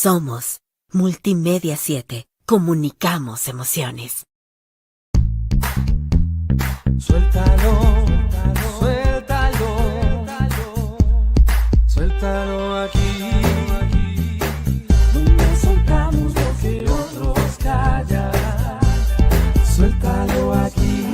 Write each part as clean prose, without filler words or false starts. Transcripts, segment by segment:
Somos Multimedia 7. Comunicamos emociones. Suéltalo, suéltalo, suéltalo aquí, donde soltamos lo que otros callan. Suéltalo aquí.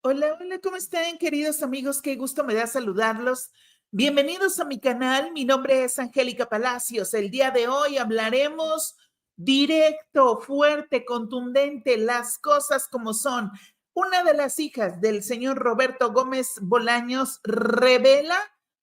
Hola, hola, ¿cómo están, queridos amigos? Qué gusto me da saludarlos. Bienvenidos a mi canal. Mi nombre es Angélica Palacios. El día de hoy hablaremos directo, fuerte, contundente, las cosas como son. Una de las hijas del señor Roberto Gómez Bolaños revela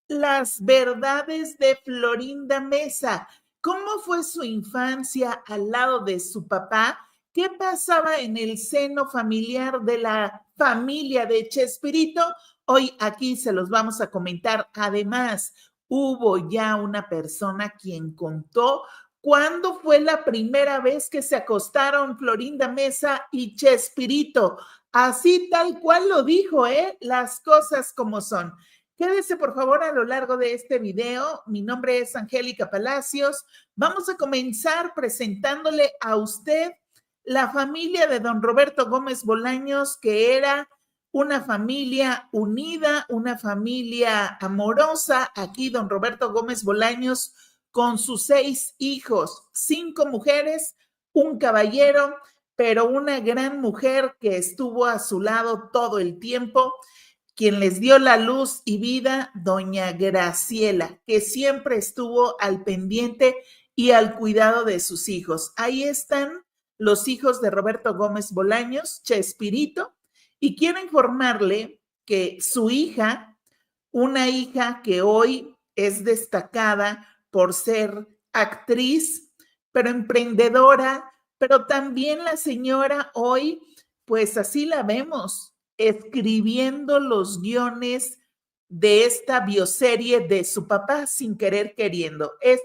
las verdades de Florinda Mesa. ¿Cómo fue su infancia al lado de su papá? ¿Qué pasaba en el seno familiar de la familia de Chespirito? Hoy aquí se los vamos a comentar. Además, hubo ya una persona quien contó cuándo fue la primera vez que se acostaron Florinda Mesa y Chespirito. Así tal cual lo dijo, las cosas como son. Quédese por favor a lo largo de este video. Mi nombre es Angélica Palacios. Vamos a comenzar presentándole a usted la familia de don Roberto Gómez Bolaños, que era una familia unida, una familia amorosa. Aquí don Roberto Gómez Bolaños con sus 6 hijos, 5 mujeres, un caballero, pero una gran mujer que estuvo a su lado todo el tiempo, quien les dio la luz y vida, doña Graciela, que siempre estuvo al pendiente y al cuidado de sus hijos. Ahí están los hijos de Roberto Gómez Bolaños, Chespirito, y quiero informarle que su hija, una hija que hoy es destacada por ser actriz, pero emprendedora, pero también la señora hoy, pues así la vemos, escribiendo los guiones de esta bioserie de su papá sin querer queriendo. Es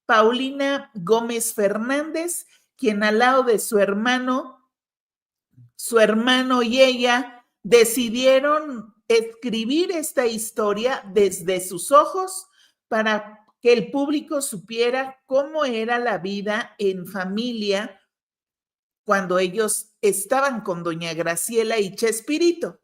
Paulina Gómez Fernández, quien al lado de su hermano y ella decidieron escribir esta historia desde sus ojos para que el público supiera cómo era la vida en familia cuando ellos estaban con doña Graciela y Chespirito.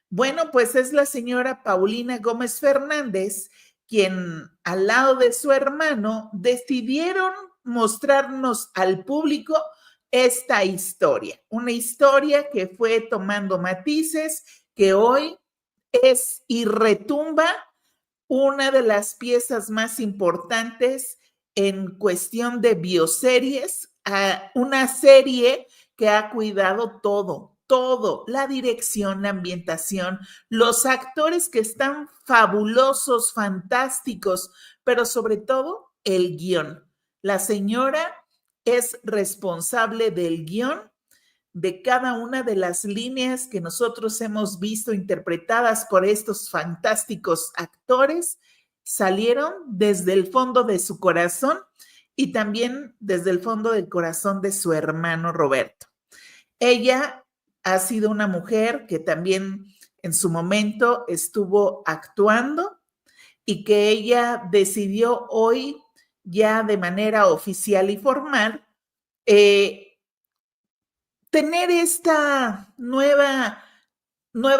Bueno, pues es la señora Paulina Gómez Fernández quien al lado de su hermano decidieron mostrarnos al público esta historia, una historia que fue tomando matices, que hoy es y retumba una de las piezas más importantes en cuestión de bioseries, una serie que ha cuidado todo, la dirección, la ambientación, los actores que están fabulosos, fantásticos, pero sobre todo el guión. La señora es responsable del guión de cada una de las líneas que nosotros hemos visto interpretadas por estos fantásticos actores, salieron desde el fondo de su corazón y también desde el fondo del corazón de su hermano Roberto. Ella ha sido una mujer que también en su momento estuvo actuando y que ella decidió hoy ya de manera oficial y formal tener esta nueva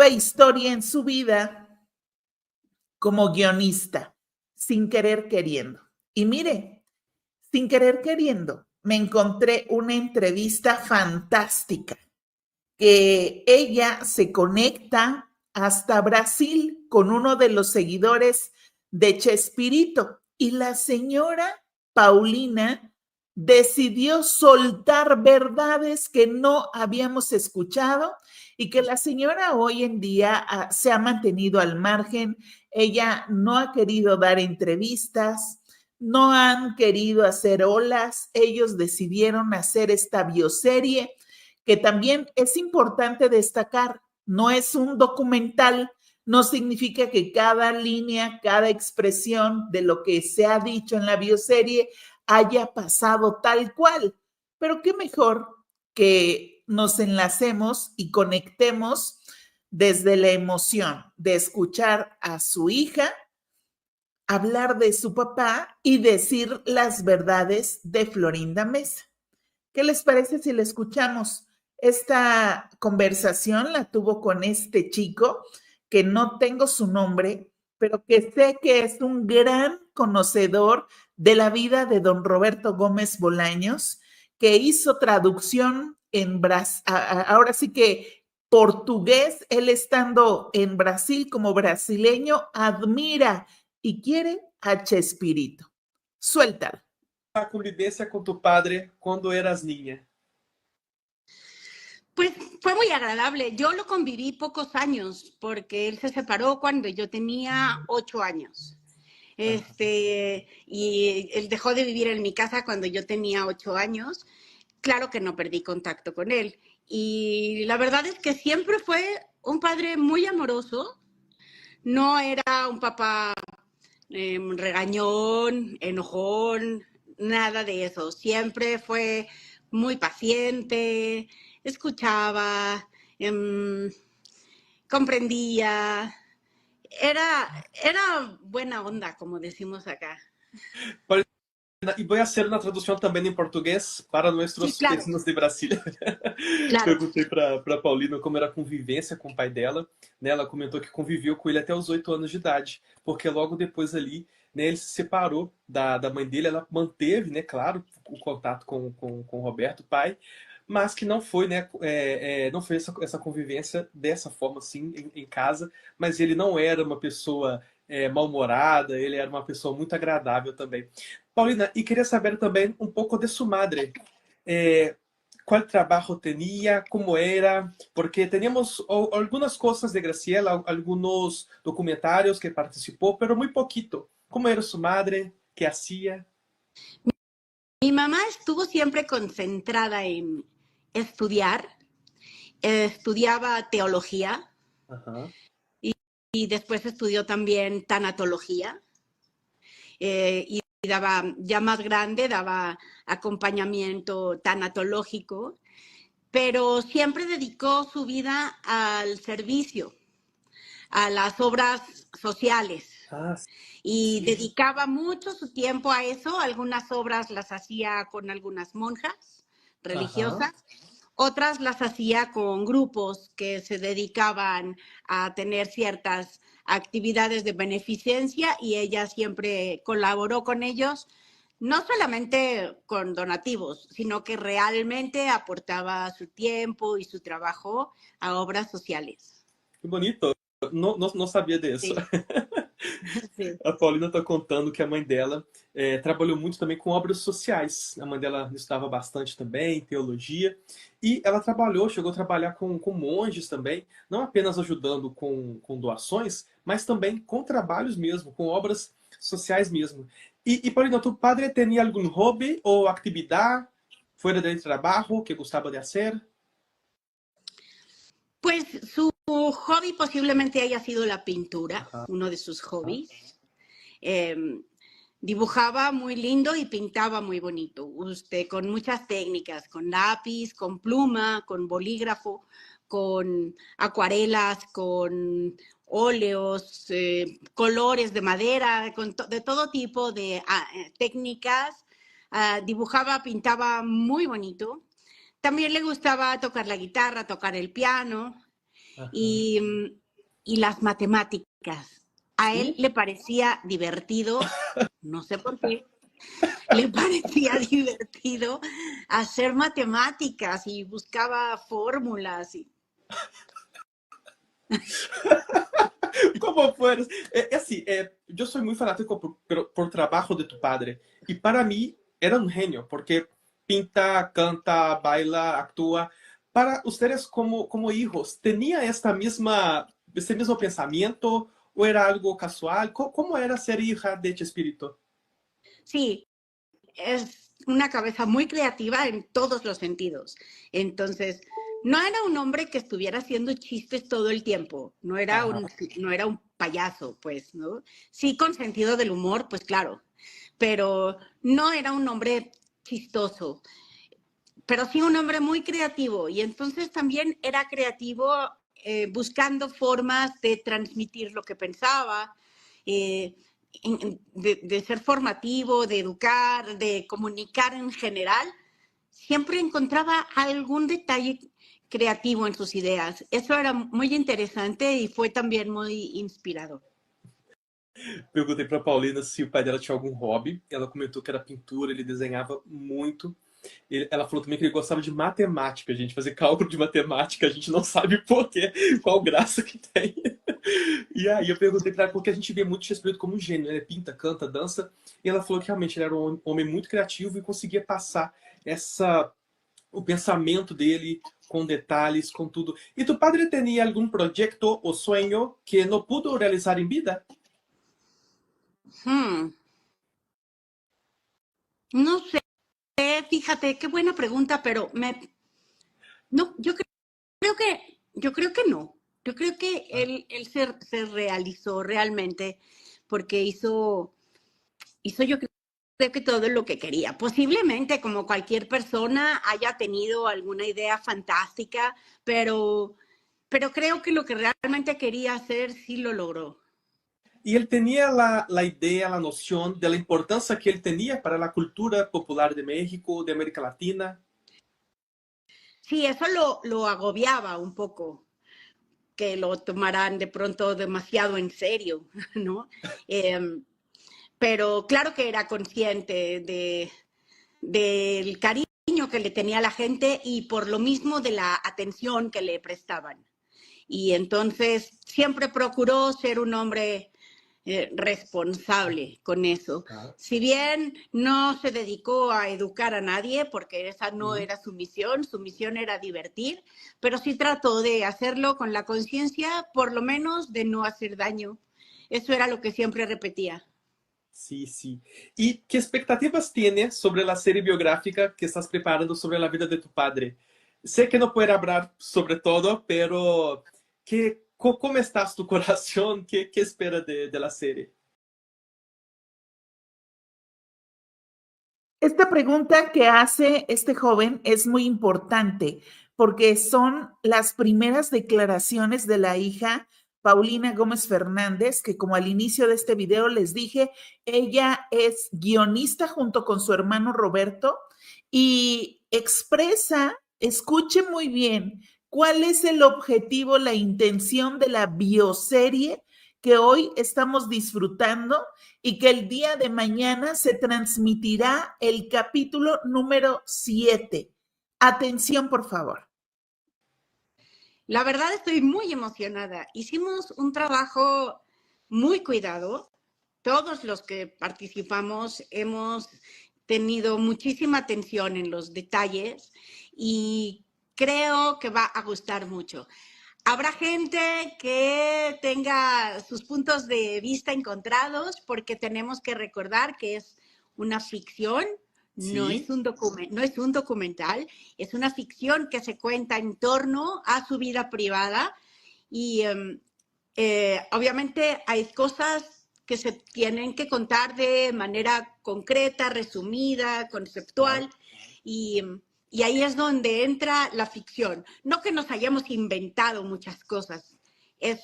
historia en su vida como guionista, sin querer queriendo. Y mire, sin querer queriendo, me encontré una entrevista fantástica que ella se conecta hasta Brasil con uno de los seguidores de Chespirito y la señora Paulina decidió soltar verdades que no habíamos escuchado y que la señora hoy en día se ha mantenido al margen. Ella no ha querido dar entrevistas, no han querido hacer olas, ellos decidieron hacer esta bioserie que también es importante destacar, no es un documental, no significa que cada línea, cada expresión de lo que se ha dicho en la bioserie haya pasado tal cual, pero qué mejor que nos enlacemos y conectemos desde la emoción de escuchar a su hija hablar de su papá y decir las verdades de Florinda Mesa. ¿Qué les parece si le escuchamos? Esta conversación la tuvo con este chico, que no tengo su nombre, pero que sé que es un gran conocedor de la vida de don Roberto Gómez Bolaños, que hizo traducción en Brasil, ahora sí que portugués, él estando en Brasil como brasileño, admira y quiere a Chespirito. Suéltalo. A convivência com tu padre quando eras niña? Pues fue muy agradable. Yo lo conviví pocos años porque él se separó cuando yo tenía 8 años. Y él dejó de vivir en mi casa cuando yo tenía 8 años. Claro que no perdí contacto con él. Y la verdad es que siempre fue un padre muy amoroso. No era un papá regañón, enojón, nada de eso. Siempre fue muy paciente, escuchaba, comprendía. Era buena onda, como decimos acá. E vou fazer uma tradução também em português para nossos Sí, claro. vecinos de Brasília. Claro. Perguntei para Paulina como era a convivência com o pai dela. Né? Ela comentou que conviveu com ele até os 8 anos de idade, porque logo depois ali, né, ele se separou da mãe dele. Ela manteve, né, claro, o contato com o Roberto, pai, mas que não foi, né, não foi essa convivência dessa forma assim em casa. Mas ele não era uma pessoa mal-humorada, ele era uma pessoa muito agradável também. Paulina, e queria saber também um pouco de sua madre. Qual trabalho tinha, como era, porque teníamos algumas coisas de Graciela, alguns documentários que participou, pero muy poquito. Como era sua madre? ¿Qué hacía? Mi mamá estuvo siempre concentrada en estudiar. Estudiaba teología. Ajá. Y después estudió también tanatología. Y daba, ya más grande, daba acompañamiento tanatológico, pero siempre dedicó su vida al servicio, a las obras sociales. Y dedicaba mucho su tiempo a eso. Algunas obras las hacía con algunas monjas religiosas. Ajá. Otras las hacía con grupos que se dedicaban a tener ciertas actividades de beneficencia y ella siempre colaboró con ellos, no solamente con donativos, sino que realmente aportaba su tiempo y su trabajo a obras sociales. Qué bonito. Não sabia disso. Sí. Sí. A Paulina está contando que a mãe dela trabalhou muito também com obras sociais. A mãe dela estudava bastante também, teologia. E ela chegou a trabalhar com monges também, não apenas ajudando com doações, mas também com trabalhos mesmo, com obras sociais mesmo. E Paulina, tu padre tinha algum hobby ou atividade fora do trabalho que gostava de fazer? Pues su hobby posiblemente haya sido la pintura, Ajá. uno de sus hobbies. Dibujaba muy lindo y pintaba muy bonito, con muchas técnicas, con lápiz, con pluma, con bolígrafo, con acuarelas, con óleos, colores de madera, de todo tipo de técnicas. Dibujaba, pintaba muy bonito. También le gustaba tocar la guitarra, tocar el piano y las matemáticas. A él le parecía divertido, no sé por qué, le parecía divertido hacer matemáticas y buscaba fórmulas. Como fueras. Assim, eu sou muito fanático por trabalho de tu padre. E para mim, era um gênio, porque pinta, canta, baila, actúa. Para ustedes como hijos, ¿tenía este mismo pensamiento o era algo casual? ¿Cómo era ser hija de Chespirito? Sí, es una cabeza muy creativa en todos los sentidos. Entonces, no era un hombre que estuviera haciendo chistes todo el tiempo. No era un payaso, pues, ¿no? Sí, con sentido del humor, pues claro. Pero no era un hombre chistoso, pero sí un hombre muy creativo, y entonces también era creativo buscando formas de transmitir lo que pensaba. de ser formativo, de educar, de comunicar en general, siempre encontraba algún detalle creativo en sus ideas. Eso era muy interesante y fue también muy inspirador. Perguntei pra Paulina se o pai dela tinha algum hobby. Ela comentou que era pintura, ele desenhava muito. Ela falou também que ele gostava de matemática, gente. Fazer cálculo de matemática, a gente não sabe por quê, qual graça que tem. E aí eu perguntei pra ela, porque a gente vê muito Chespirito como um gênio, né? Ele pinta, canta, dança. E ela falou que realmente ele era um homem muito criativo e conseguia passar o pensamento dele com detalhes, com tudo. E tu padre tinha algum projeto ou sonho que não pudo realizar em vida? No sé, fíjate, qué buena pregunta, pero no, yo creo que no. Yo creo que él se realizó realmente porque hizo yo creo que todo lo que quería. Posiblemente, como cualquier persona, haya tenido alguna idea fantástica, pero creo que lo que realmente quería hacer sí lo logró. Y él tenía la idea, la noción de la importancia que él tenía para la cultura popular de México, de América Latina. Sí, eso lo agobiaba un poco, que lo tomaran de pronto demasiado en serio, ¿no? Pero claro que era consciente del cariño que le tenía a la gente y por lo mismo de la atención que le prestaban. Y entonces siempre procuró ser un hombre responsable con eso. Si bien no se dedicó a educar a nadie, porque esa no era su misión era divertir, pero sí trató de hacerlo con la conciencia, por lo menos, de no hacer daño. Eso era lo que siempre repetía. Sí, sí. ¿Y qué expectativas tienes sobre la serie biográfica que estás preparando sobre la vida de tu padre? Sé que no puedes hablar sobre todo, pero ¿cómo estás tu corazón? ¿Qué esperas de la serie? Esta pregunta que hace este joven es muy importante porque son las primeras declaraciones de la hija Paulina Gómez Fernández, que como al inicio de este video les dije, ella es guionista junto con su hermano Roberto y expresa, escuche muy bien, cuál es el objetivo, la intención de la bioserie que hoy estamos disfrutando y que el día de mañana se transmitirá el capítulo número 7. Atención, por favor. La verdad estoy muy emocionada. Hicimos un trabajo muy cuidado. Todos los que participamos hemos tenido muchísima atención en los detalles y creo que va a gustar mucho. Habrá gente que tenga sus puntos de vista encontrados porque tenemos que recordar que es una ficción. Sí. No es un documental, es una ficción que se cuenta en torno a su vida privada y obviamente hay cosas que se tienen que contar de manera concreta, resumida, conceptual y ahí es donde entra la ficción. No que nos hayamos inventado muchas cosas,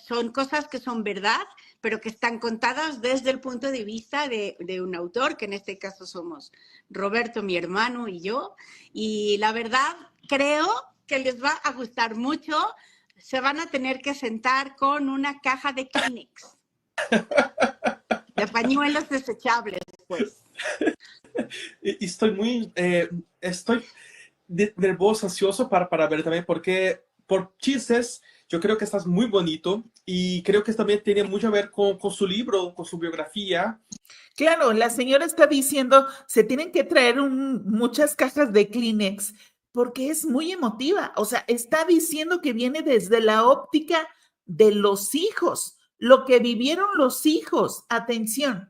son cosas que son verdad, pero que están contadas desde el punto de vista de un autor, que en este caso somos Roberto, mi hermano y yo. Y la verdad, creo que les va a gustar mucho. Se van a tener que sentar con una caja de Kleenex, de pañuelos desechables, pues. Estoy nervioso, ansioso para ver también, porque por chistes, yo creo que estás muy bonito y creo que también tiene mucho a ver con su libro, con su biografía. Claro, la señora está diciendo, se tienen que traer muchas cajas de Kleenex porque es muy emotiva. O sea, está diciendo que viene desde la óptica de los hijos, lo que vivieron los hijos. Atención.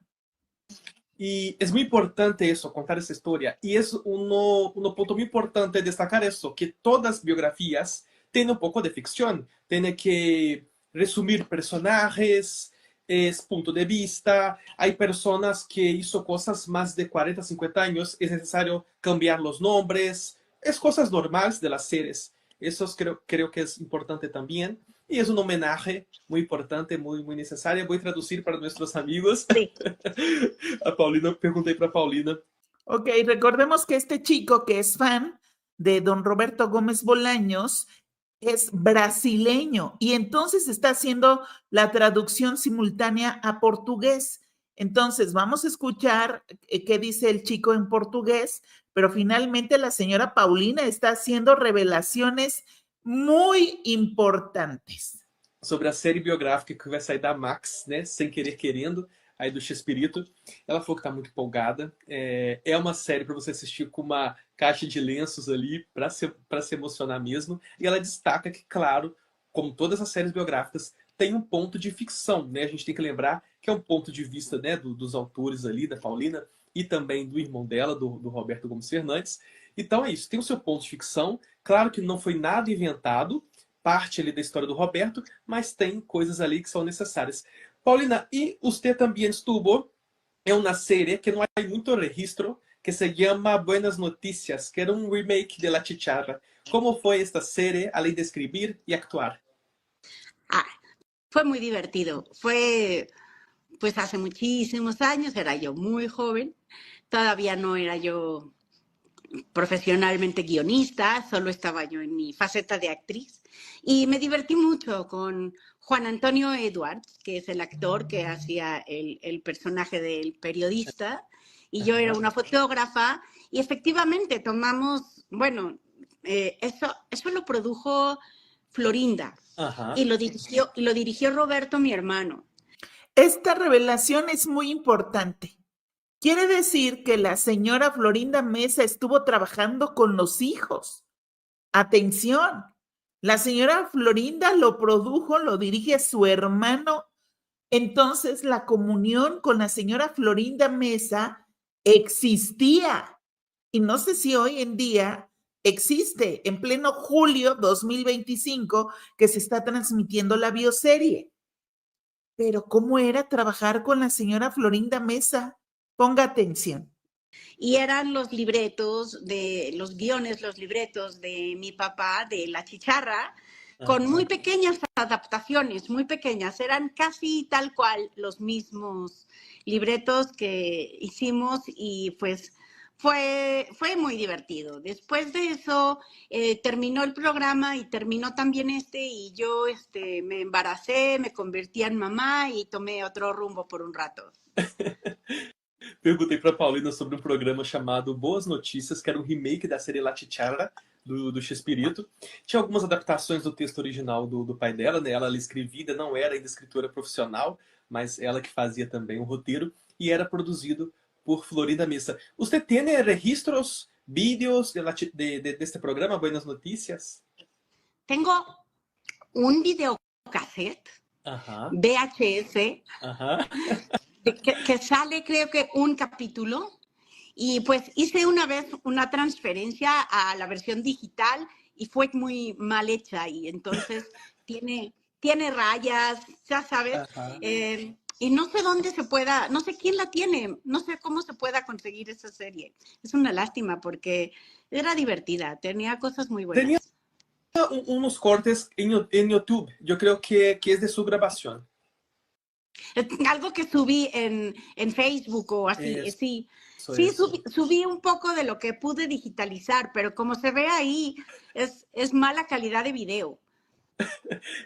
Y es muy importante eso, contar esa historia. Y es un punto muy importante destacar eso, que todas biografías tienen un poco de ficción. Tiene que resumir personajes, es punto de vista. Hay personas que hizo cosas más de 40, 50 años. Es necesario cambiar los nombres. Es cosas normales de las series. Eso creo que es importante también. Y es un homenaje muy importante, muy necesario. Voy a traducir para nuestros amigos. Sí. A Paulina, pregunté para Paulina. Ok, recordemos que este chico que es fan de don Roberto Gómez Bolaños es brasileño y entonces está haciendo la traducción simultánea a portugués. Entonces vamos a escuchar qué dice el chico en portugués, pero finalmente la señora Paulina está haciendo revelaciones muy importantes. Sobre a série biográfica que vai sair da Max, né? Sem Querer Querendo, aí do Chespirito. Ela falou que tá muito empolgada. É uma série para você assistir com uma caixa de lenços ali, para se emocionar mesmo. E ela destaca que, claro, como todas as séries biográficas, tem um ponto de ficção, né? A gente tem que lembrar que é um ponto de vista, né, dos autores ali, da Paulina, e também do irmão dela, do Roberto Gomes Fernandes. Então é isso, tem o seu ponto de ficção. Claro que não foi nada inventado, parte ali da história do Roberto, mas tem coisas ali que são necessárias. Paulina, y usted también estuvo en una serie que no hay mucho registro, que se llama Buenas Noticias, que era un remake de La Chicharra. ¿Cómo fue esta serie, além de escribir y actuar? Ah, fue muy divertido. Fue, pues hace muchísimos años, era yo muy joven, todavía no era yo profesionalmente guionista, solo estaba yo en mi faceta de actriz y me divertí mucho con Juan Antonio Edwards, que es el actor que hacía el personaje del periodista, y yo era una fotógrafa y efectivamente tomamos, bueno, eso lo produjo Florinda. Ajá. Y lo dirigió Roberto, mi hermano. Esta revelación es muy importante. Quiere decir que la señora Florinda Mesa estuvo trabajando con los hijos. Atención, la señora Florinda lo produjo, lo dirige su hermano. Entonces la comunión con la señora Florinda Mesa existía. Y no sé si hoy en día existe, en pleno julio 2025, que se está transmitiendo la bioserie. Pero ¿cómo era trabajar con la señora Florinda Mesa? Ponga atención. Y eran los libretos los libretos de mi papá, de La Chicharra, con muy pequeñas adaptaciones, muy pequeñas. Eran casi tal cual los mismos libretos que hicimos y pues fue muy divertido. Después de eso terminó el programa y terminó también y yo me embaracé, me convertí en mamá y tomé otro rumbo por un rato. Perguntei para Paulina sobre um programa chamado Boas Notícias, que era um remake da série La Chicharra, do Chespirito. Tinha algumas adaptações do texto original do pai dela, né? Ela escrevia, não era ainda escritora profissional, mas ela que fazia também o roteiro, e era produzido por Florinda Mesa. Você tem registros, vídeos deste programa, Buenas Notícias? Tengo un videocassette, VHS, que sale creo que un capítulo y pues hice una vez una transferencia a la versión digital y fue muy mal hecha y entonces tiene rayas, ya sabes, y no sé dónde no sé quién la tiene, no sé cómo se pueda conseguir esa serie. Es una lástima porque era divertida, tenía cosas muy buenas. Tenía unos cortes en YouTube, yo creo que es de su grabación. Algo que subí en Facebook o así, sí. Sí, subí un poco de lo que pude digitalizar, pero como se ve ahí, es mala calidad de video.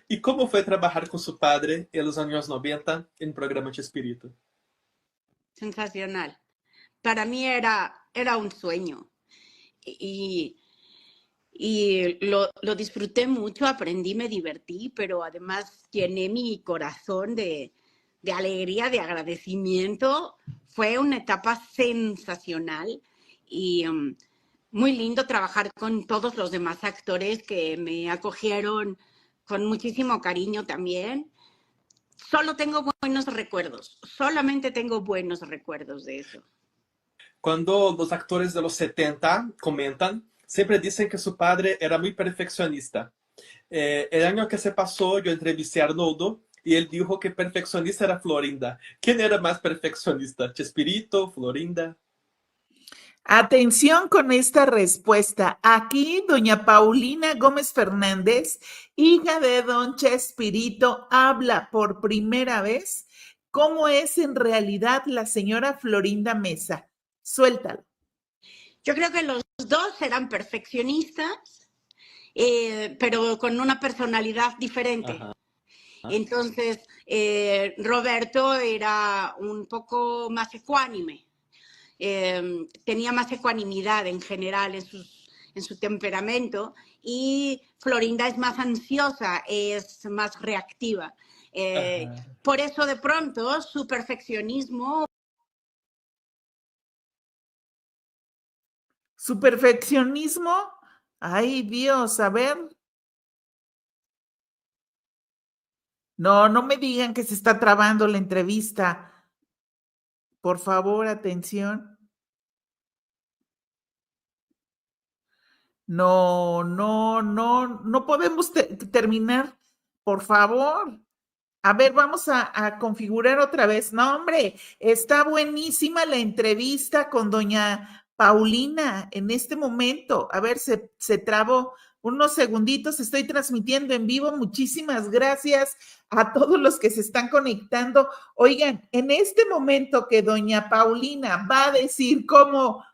¿Y cómo fue trabajar con su padre en los años 90 en programa Chespirito? Sensacional. Para mí era un sueño. Y lo disfruté mucho, aprendí, me divertí, pero además llené mi corazón de alegría, de agradecimiento. Fue una etapa sensacional y muy lindo trabajar con todos los demás actores que me acogieron con muchísimo cariño también. Solo tengo buenos recuerdos, solamente tengo buenos recuerdos de eso. Cuando los actores de los 70 comentan, siempre dicen que su padre era muy perfeccionista. El año que se pasó, yo entrevisté a Arnoldo y él dijo que perfeccionista era Florinda. ¿Quién era más perfeccionista? ¿Chespirito, Florinda? Atención con esta respuesta. Aquí, doña Paulina Gómez Fernández, hija de don Chespirito, habla por primera vez cómo es en realidad la señora Florinda Mesa. Suéltalo. Yo creo que los dos eran perfeccionistas, pero con una personalidad diferente. Ajá. Entonces, Roberto era un poco más ecuánime. Tenía más ecuanimidad en general en su temperamento, y Florinda es más ansiosa, es más reactiva. Por eso de pronto su perfeccionismo... ¿Su perfeccionismo? Ay, Dios, a ver. No, no me digan que se está trabando la entrevista. Por favor, atención. No, no, no, no podemos terminar. Por favor. A ver, vamos a configurar otra vez. No, hombre, está buenísima la entrevista con doña Paulina en este momento. A ver, se trabó unos segunditos. Estoy transmitiendo en vivo. Muchísimas gracias a todos los que se están conectando. Oigan, en este momento que doña Paulina va a decir cómo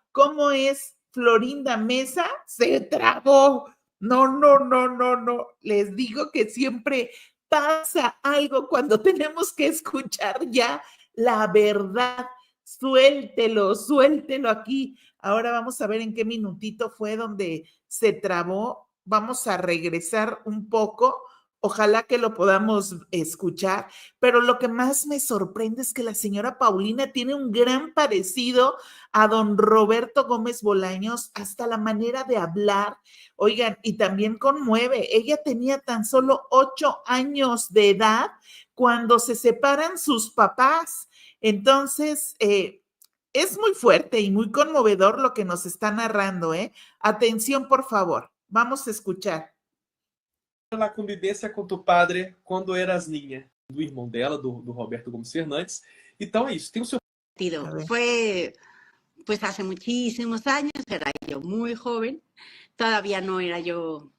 es Florinda Mesa, se trabó. No, no, no, no, no. Les digo que siempre pasa algo cuando tenemos que escuchar ya la verdad. Suéltelo, suéltelo aquí. Ahora vamos a ver en qué minutito fue donde se trabó. Vamos a regresar un poco. Ojalá que lo podamos escuchar, pero lo que más me sorprende es que la señora Paulina tiene un gran parecido a don Roberto Gómez Bolaños, hasta la manera de hablar. Oigan, y también conmueve. Ella tenía tan solo 8 años de edad cuando se separan sus papás. Entonces, es muy fuerte y muy conmovedor lo que nos está narrando, ¿eh? Atención, por favor. Vamos a escuchar. Na convivência com tu padre quando eras niña, do irmão dela, do Roberto Gomes Fernandes. Então é isso, tem o seu... Fue pues hace muchísimos años, era yo muy joven, todavía no era yo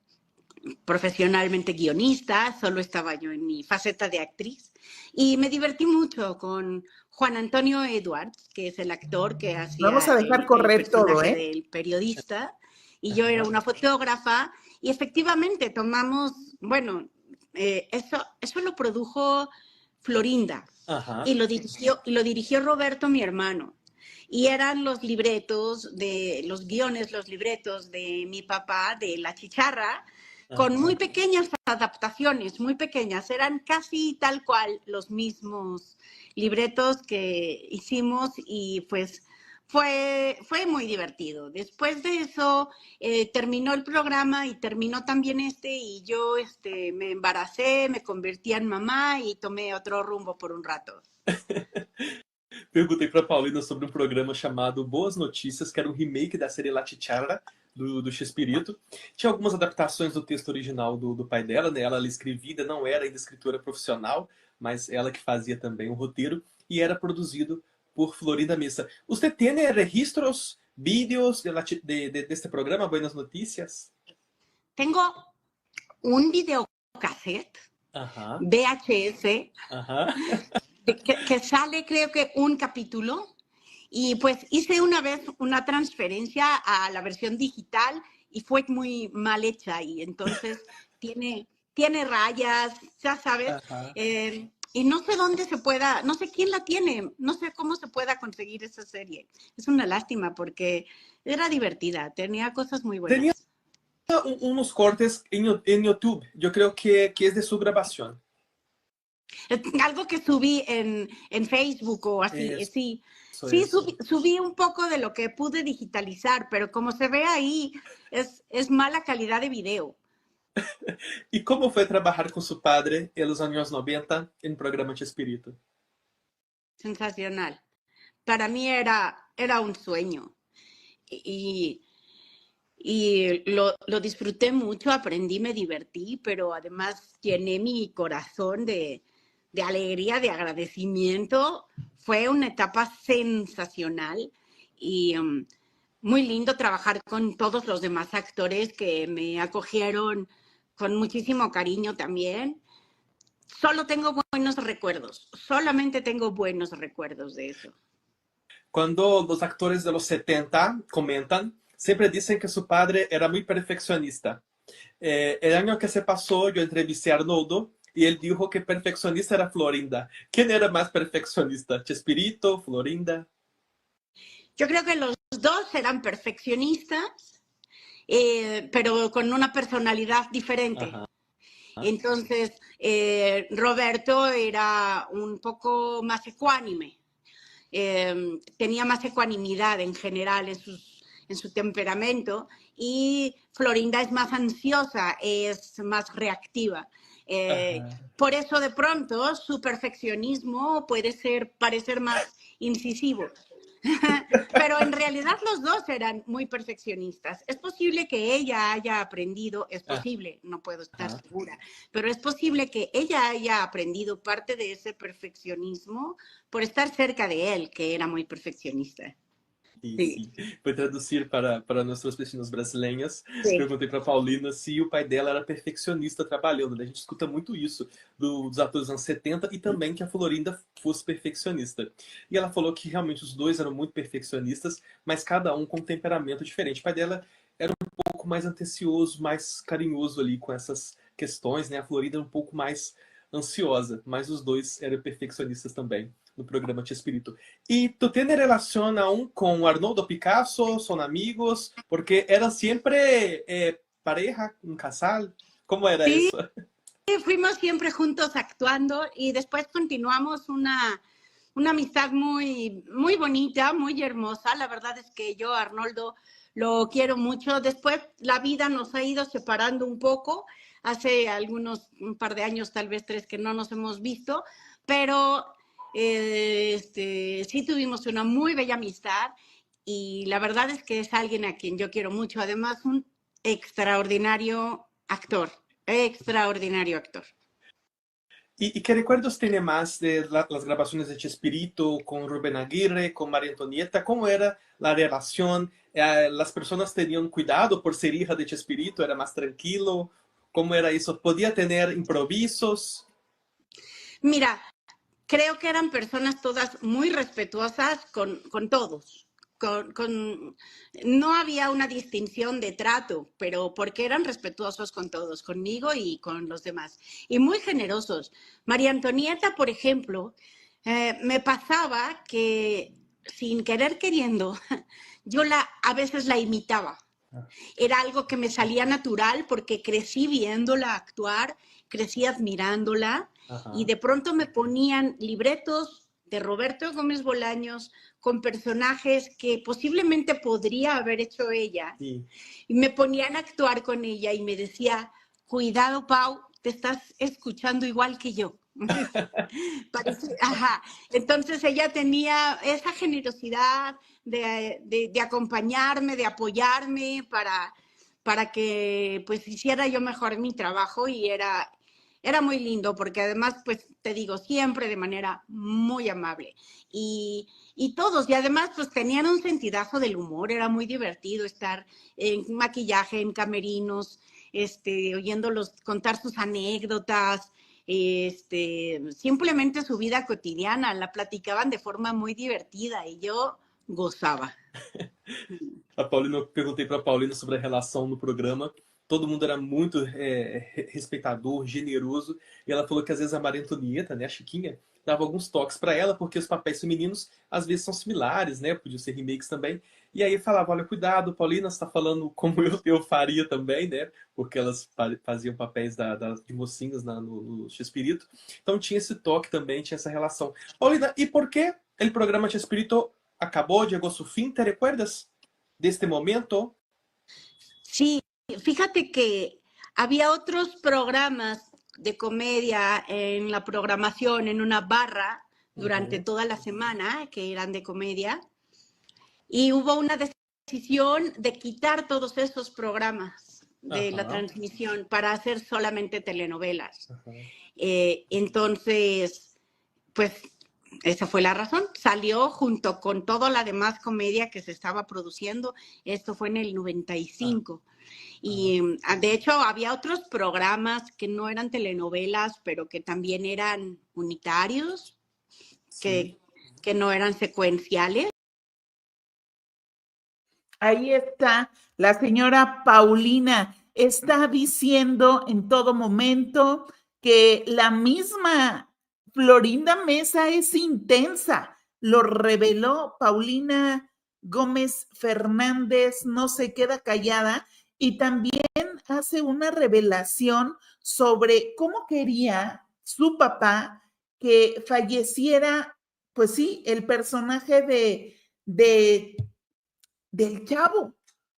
profesionalmente guionista, solo estaba yo en mi faceta de actriz, y me divertí mucho con Juan Antonio Edwards, que es el actor que hacía Vamos a dejar correr todo, del periodista, y yo era una fotógrafa, y efectivamente tomamos, bueno, eso lo produjo Florinda. Ajá. Y lo dirigió Roberto, mi hermano. Y eran los libretos los guiones, los libretos de mi papá, de La Chicharra, con muy pequeñas adaptaciones, muy pequeñas. Eran casi tal cual los mismos libretos que hicimos, y pues fue muy divertido. Después de eso terminó el programa y terminó también y yo me embaracé, me convertí en mamá y tomé otro rumbo por un rato. Perguntei para Paulina sobre um programa chamado Boas Notícias, que era um remake da série La Chicharra, do Chespirito. Tinha algumas adaptações do texto original do pai dela, né? Ela escrevia, não era ainda escritora profissional, mas ela que fazia também o roteiro, e era produzido por Florinda Mesa. ¿Usted tiene registros, vídeos de este programa, Buenas Noticias? Tengo un videocassette, Ajá. VHS, Ajá. que sale creo que un capítulo, y pues hice una vez una transferencia a la versión digital y fue muy mal hecha, y entonces tiene rayas, ya sabes. Y no sé dónde se pueda, no sé quién la tiene, no sé cómo se pueda conseguir esa serie. Es una lástima porque era divertida, tenía cosas muy buenas. Tenía unos cortes en YouTube, yo creo que es de su grabación. Algo que subí en Facebook o así, sí. Sí, subí un poco de lo que pude digitalizar, pero como se ve ahí, es mala calidad de video. ¿Y cómo fue trabajar con su padre en los años 90 en el programa Chespirito? Sensacional. Para mí era un sueño. Y lo disfruté mucho, aprendí, me divertí, pero además llené mi corazón de alegría, de agradecimiento. Fue una etapa sensacional y muy lindo trabajar con todos los demás actores que me acogieron con muchísimo cariño también. Solo tengo buenos recuerdos, solamente tengo buenos recuerdos de eso. Cuando los actores de los 70 comentan, siempre dicen que su padre era muy perfeccionista. El año que se pasó, yo entrevisté a Arnoldo y él dijo que perfeccionista era Florinda. ¿Quién era más perfeccionista? ¿Chespirito, Florinda? Yo creo que los dos eran perfeccionistas, pero con una personalidad diferente. Ajá. Entonces, Roberto era un poco más ecuánime. Tenía más ecuanimidad en general en su temperamento, y Florinda es más ansiosa, es más reactiva. Por eso de pronto su perfeccionismo puede parecer más incisivo. Pero en realidad los dos eran muy perfeccionistas. Es posible que ella haya aprendido, es posible, no puedo estar segura, pero es posible que ella haya aprendido parte de ese perfeccionismo por estar cerca de él, que era muy perfeccionista. Sim. Foi traduzir para nossos vecinos brasileiros. Sim. Perguntei para Paulina se o pai dela era perfeccionista trabalhando, né? A gente escuta muito isso dos atores dos anos 70 e também que a Florinda fosse perfeccionista. E ela falou que realmente os dois eram muito perfeccionistas, mas cada um com um temperamento diferente. O pai dela era um pouco mais atencioso, mais carinhoso ali com essas questões, né? A Florinda era um pouco mais ansiosa, mas os dois eram perfeccionistas também no programa Chespirito. ¿Y tú tienes relación aún con Arnoldo Picasso? ¿Son amigos? Porque eran siempre pareja, un casal. ¿Cómo era eso? Fuimos siempre juntos actuando y después continuamos una amistad muy, muy bonita, muy hermosa. La verdad es que yo a Arnoldo lo quiero mucho. Después la vida nos ha ido separando un poco. Hace un par de años, tal vez 3, que no nos hemos visto, pero sí tuvimos una muy bella amistad y la verdad es que es alguien a quien yo quiero mucho. Además, un extraordinario actor, extraordinario actor. ¿Y qué recuerdos tiene más de las grabaciones de Chespirito con Rubén Aguirre, con María Antonieta? ¿Cómo era la relación? ¿Las personas tenían cuidado por ser hija de Chespirito? ¿Era más tranquilo? ¿Cómo era eso? ¿Podía tener improvisos? Mira, creo que eran personas todas muy respetuosas con todos. No había una distinción de trato, pero porque eran respetuosos con todos, conmigo y con los demás. Y muy generosos. María Antonieta, por ejemplo, me pasaba que sin querer queriendo, yo a veces la imitaba. Era algo que me salía natural porque crecí viéndola actuar, crecí admirándola. Ajá. Y de pronto me ponían libretos de Roberto Gómez Bolaños con personajes que posiblemente podría haber hecho ella. Sí. Y me ponían a actuar con ella y me decía, cuidado, Pau, te estás escuchando igual que yo. Ajá. Entonces ella tenía esa generosidad de acompañarme, de apoyarme para que pues hiciera yo mejor mi trabajo, y era muy lindo porque además, pues te digo, siempre de manera muy amable y todos, y además pues tenían un sentidazo del humor. Era muy divertido estar en maquillaje, en camerinos, oyéndolos contar sus anécdotas, simplemente su vida cotidiana, la platicaban de forma muy divertida y yo gozaba. Perguntei para a Paulina sobre a relação no programa. Todo mundo era muito respeitador, generoso, e ela falou que às vezes a Maria Antonieta, né, a Chiquinha, dava alguns toques para ela, porque os papéis femininos às vezes são similares, né, podiam ser remakes também, e aí falava, olha, cuidado, Paulina, você está falando como eu faria também, né, porque elas faziam papéis de mocinhas no Chespirito, então tinha esse toque também, tinha essa relação. Paulina, e por que o programa Chespirito acabou, llegó a su fin? ¿Te recuerdas de este momento? Sí. Fíjate que había otros programas de comedia en la programación, en una barra, durante toda la semana, que eran de comedia, y hubo una decisión de quitar todos esos programas de la transmisión para hacer solamente telenovelas. Entonces, pues esa fue la razón. Salió junto con toda la demás comedia que se estaba produciendo. Esto fue en el 95. Y de hecho había otros programas que no eran telenovelas, pero que también eran unitarios, Sí. que no eran secuenciales. Ahí está la señora Paulina. Está diciendo en todo momento que la misma Florinda Mesa es intensa. Lo reveló Paulina Gómez Fernández, no se queda callada y también hace una revelación sobre cómo quería su papá que falleciera, pues sí, el personaje del Chavo,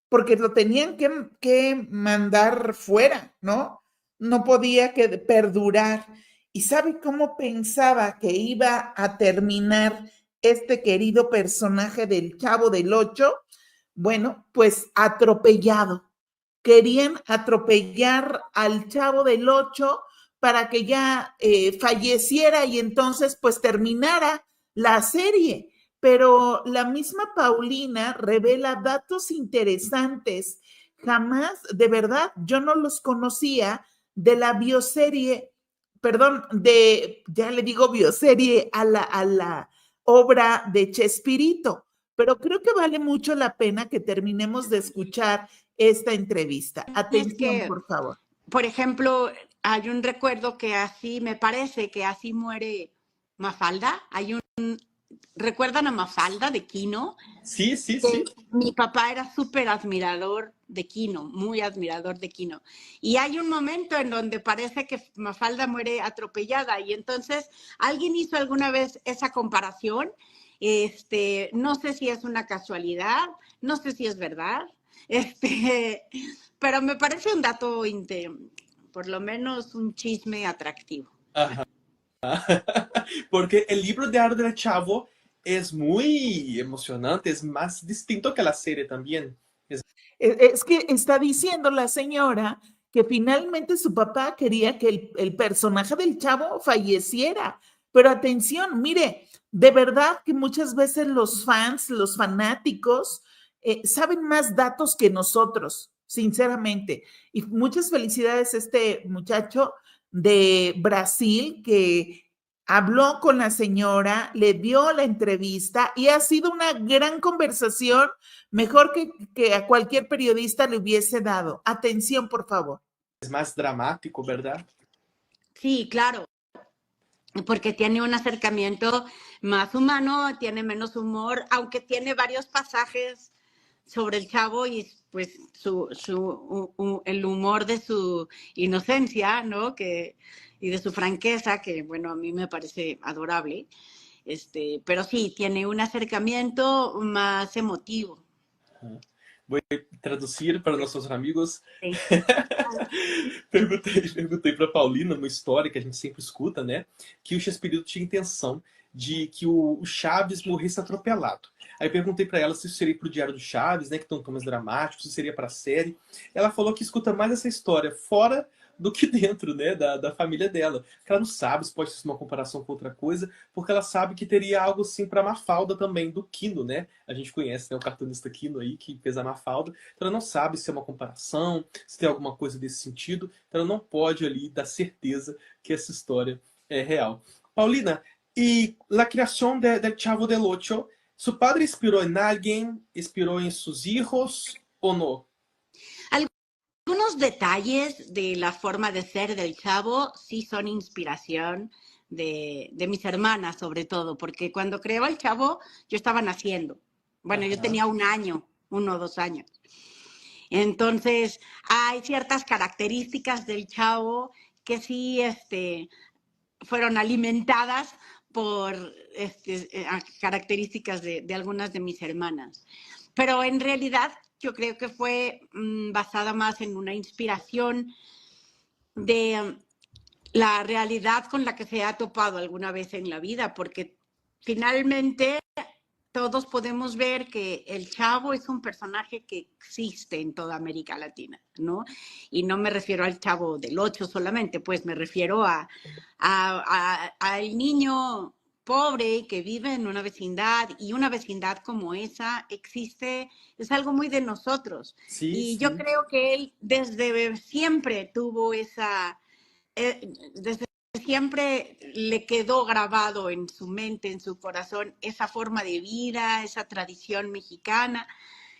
porque lo tenían que mandar fuera, ¿no? No podía perdurar. ¿Y sabe cómo pensaba que iba a terminar este querido personaje del Chavo del Ocho? Bueno, pues atropellado. Querían atropellar al Chavo del Ocho para que ya falleciera y entonces pues terminara la serie. Pero la misma Paulina revela datos interesantes. Jamás, de verdad, yo no los conocía de la bioserie, perdón, ya le digo bioserie a la obra de Chespirito, pero creo que vale mucho la pena que terminemos de escuchar esta entrevista. Y es Atención, que, por favor. por ejemplo, hay un recuerdo que así, me parece que así muere Mafalda. ¿Recuerdan a Mafalda de Quino? Sí, sí, Que sí. mi papá era súper admirador de Quino, muy admirador de Quino. Y hay un momento en donde parece que Mafalda muere atropellada y entonces alguien hizo alguna vez esa comparación. No sé si es una casualidad, no sé si es verdad, pero me parece un dato, por lo menos un chisme atractivo. Ajá. Porque el libro de Arte del Chavo es muy emocionante, es más distinto que la serie también. Es que está diciendo la señora que finalmente su papá quería que el personaje del Chavo falleciera. Pero atención, mire, de verdad que muchas veces los fans, los fanáticos, saben más datos que nosotros, sinceramente. Y muchas felicidades a este muchacho de Brasil que habló con la señora, le dio la entrevista y ha sido una gran conversación, mejor que a cualquier periodista le hubiese dado. Atención, por favor. Es más dramático, ¿verdad? Sí, claro, porque tiene un acercamiento más humano, tiene menos humor, aunque tiene varios pasajes sobre el Chavo y pues el humor de su inocencia, ¿no? Y de su franqueza, que bueno, a mí me parece adorable. Pero sí, tiene un acercamiento más emotivo. Vou traduzir para nossos amigos. Sí. Perguntei para Paulina uma história que a gente sempre escuta, né? Que o Chespirito tinha intenção de que o Chaves morresse atropelado. Aí perguntei para ela se isso seria pro Diário do Chaves, né? Que tem um tom mais dramático, se seria para a série. Ela falou que escuta mais essa história fora do que dentro, né? Da família dela. Que ela não sabe se pode ser uma comparação com outra coisa, porque ela sabe que teria algo assim para Mafalda também, do Quino, né? A gente conhece, né, o cartunista Quino aí, que fez a Mafalda. Então ela não sabe se é uma comparação, se tem alguma coisa desse sentido. Então ela não pode ali dar certeza que essa história é real. Paulina, e a criação del Chavo del Ocho, ¿su padre inspiró en alguien? ¿Inspiró en sus hijos o no? Algunos detalles de la forma de ser del Chavo sí son inspiración de mis hermanas, sobre todo, porque cuando creó el Chavo yo estaba naciendo. Bueno, yo tenía 1 año, 1 o 2 años. Entonces, hay ciertas características del Chavo que sí fueron alimentadas por características de algunas de mis hermanas. Pero en realidad yo creo que fue basada más en una inspiración de la realidad con la que se ha topado alguna vez en la vida, porque finalmente todos podemos ver que el Chavo es un personaje que existe en toda América Latina, ¿no? Y no me refiero al Chavo del Ocho solamente, pues me refiero al niño pobre y que vive en una vecindad, y una vecindad como esa existe, es algo muy de nosotros. Sí, Y yo sí. creo que él desde siempre tuvo esa, desde siempre le quedó grabado en su mente, en su corazón, esa forma de vida, esa tradición mexicana,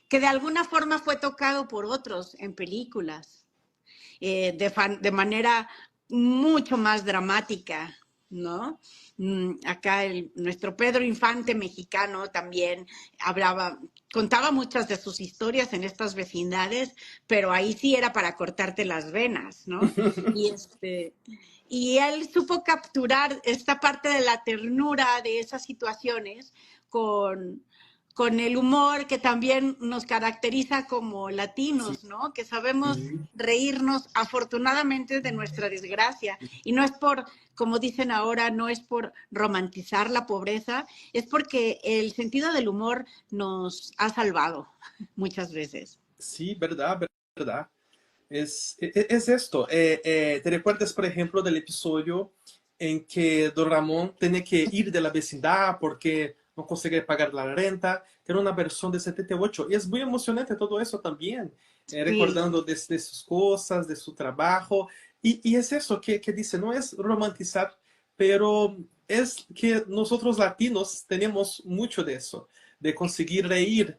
que de alguna forma fue tocado por otros en películas, de manera mucho más dramática, ¿no? Acá nuestro Pedro Infante mexicano también contaba muchas de sus historias en estas vecindades, pero ahí sí era para cortarte las venas, ¿no? Y y él supo capturar esta parte de la ternura de esas situaciones con, con el humor que también nos caracteriza como Sí, latinos, ¿no? Que sabemos sí. reírnos afortunadamente de nuestra desgracia. Y no es por, como dicen ahora, no es por romantizar la pobreza, es porque el sentido del humor nos ha salvado muchas veces. Sí, verdad, verdad. Es esto. ¿Te recuerdas, por ejemplo, del episodio en que Don Ramón tiene que ir de la vecindad porque no consigue pagar la renta? Que era una versión de 78. Y es muy emocionante todo eso también, Sí, recordando de sus cosas, de su trabajo. Y es eso que dice, no es romantizar, pero es que nosotros latinos tenemos mucho de eso, de conseguir reír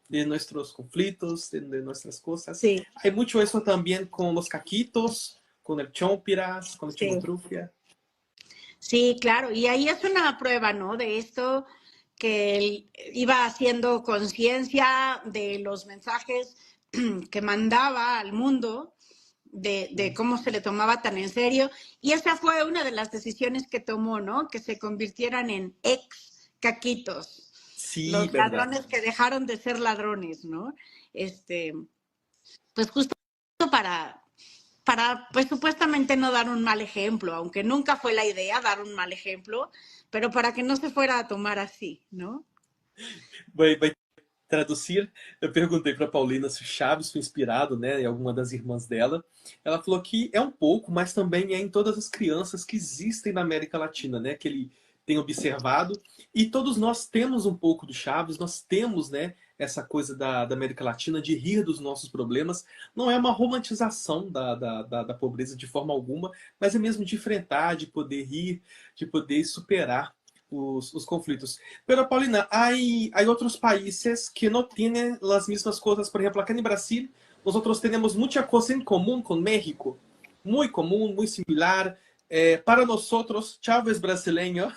de nuestros conflictos, de nuestras cosas. sí, Hay mucho eso también con los caquitos, con el chompiras, con el sí. chimotrufia. Sí, claro, y ahí es una prueba, ¿no? De esto que él iba haciendo conciencia de los mensajes que mandaba al mundo, de cómo se le tomaba tan en serio. Y esa fue una de las decisiones que tomó, ¿no? Que se convirtieran en ex caquitos, Sí, los verdad. ladrones que dejaron de ser ladrones, ¿no? Este, pues justo para, pues supuestamente no dar un mal ejemplo, aunque nunca fue la idea dar un mal ejemplo, pero para que no se fuera a tomar así, ¿no? Vai traduzir. Eu perguntei para Paulina se o Chaves foi inspirado, né, em alguma das irmãs dela. Ela falou que é um pouco, mas também é em todas as crianças que existem na América Latina, né, que ele tem observado. E todos nós temos um pouco do Chaves, nós temos, né, essa coisa da América Latina de rir dos nossos problemas. Não é uma romantização da pobreza de forma alguma, mas é mesmo de enfrentar, de poder rir, de poder superar os conflitos. Pero, Paulina, hay otros países que no tienen las mismas cosas. Por ejemplo, acá en Brasil, nosotros tenemos mucha cosa en común con México. Muy común, muy similar. Para nosotros, Chavo es brasileño,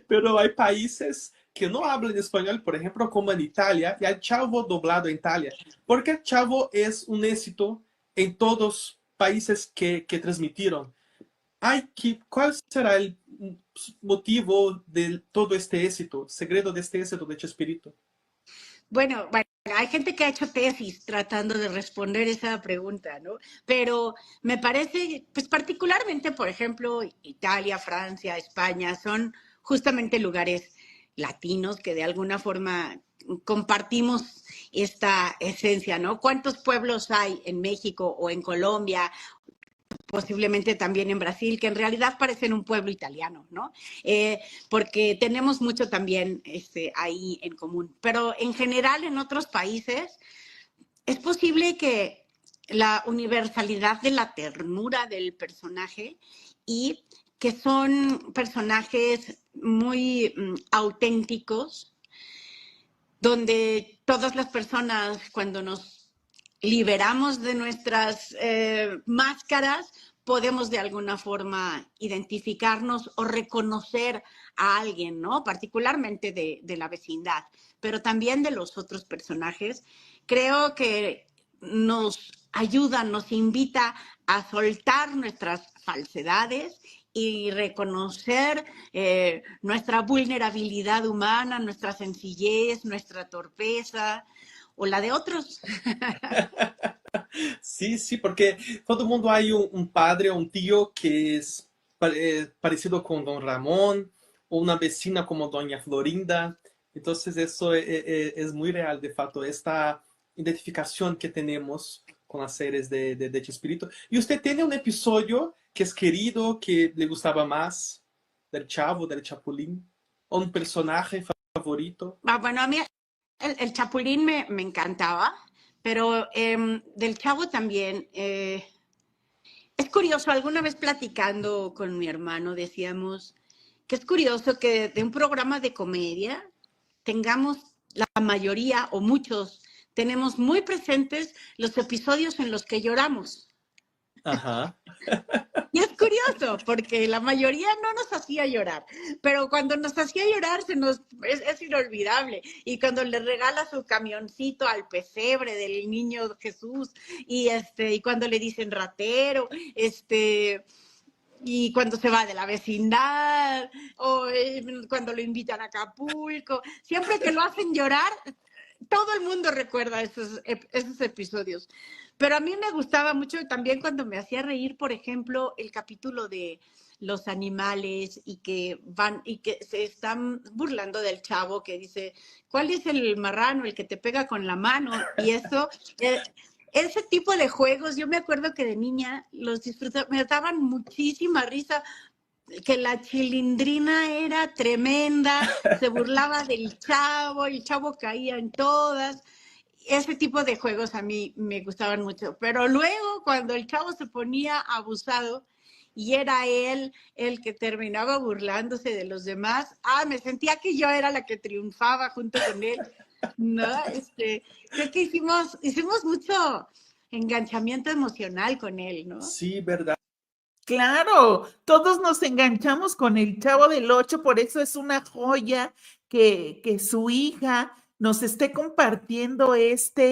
pero hay países que no hablan español, por ejemplo, como en Italia, y hay Chavo doblado en Italia. Porque Chavo es un éxito en todos países que transmitieron. ¿Cuál será el motivo de todo este éxito, secreto de este éxito de Chespirito? Bueno, hay gente que ha hecho tesis tratando de responder esa pregunta, ¿no? Pero me parece, pues particularmente, por ejemplo, Italia, Francia, España, son justamente lugares latinos que de alguna forma compartimos esta esencia, ¿no? ¿Cuántos pueblos hay en México o en Colombia, posiblemente también en Brasil, que en realidad parecen un pueblo italiano, ¿no? Porque tenemos mucho también ahí en común. Pero en general en otros países es posible que la universalidad de la ternura del personaje y que son personajes muy auténticos, donde todas las personas cuando nos liberamos de nuestras máscaras, podemos de alguna forma identificarnos o reconocer a alguien, ¿no? Particularmente de la vecindad, pero también de los otros personajes. Creo que nos ayuda, nos invita a soltar nuestras falsedades y reconocer nuestra vulnerabilidad humana, nuestra sencillez, nuestra torpeza o la de otros. Sí, sí, porque todo mundo hay un padre o un tío que es parecido con Don Ramón, o una vecina como Doña Florinda. Entonces eso es muy real, de facto, esta identificación que tenemos con las series de Chespirito. ¿Y usted tiene un episodio que es querido, que le gustaba más del Chavo, del Chapulín? ¿O un personaje favorito? Bueno, a mí el Chapulín me encantaba, pero del Chavo también. Es curioso, alguna vez platicando con mi hermano decíamos que es curioso que de un programa de comedia tengamos la mayoría o muchos, tenemos muy presentes los episodios en los que lloramos. Ajá. Y es curioso, porque la mayoría no nos hacía llorar, pero cuando nos hacía llorar es inolvidable. Y cuando le regala su camioncito al pesebre del niño Jesús, y cuando le dicen ratero, y cuando se va de la vecindad, o cuando lo invitan a Acapulco, siempre que lo hacen llorar, todo el mundo recuerda esos episodios. Pero a mí me gustaba mucho también cuando me hacía reír, por ejemplo, el capítulo de los animales y que se están burlando del Chavo que dice, ¿cuál es el marrano? El que te pega con la mano. Y eso, ese tipo de juegos, yo me acuerdo que de niña los disfrutaba, me daban muchísima risa, que la Chilindrina era tremenda, se burlaba del Chavo, el Chavo caía en todas. Ese tipo de juegos a mí me gustaban mucho. Pero luego, cuando el Chavo se ponía abusado y era él el que terminaba burlándose de los demás, me sentía que yo era la que triunfaba junto con él. No, creo que hicimos mucho enganchamiento emocional con él, ¿no? Sí, verdad. Claro, todos nos enganchamos con el Chavo del Ocho, por eso es una joya que su hija nos esté compartiendo esta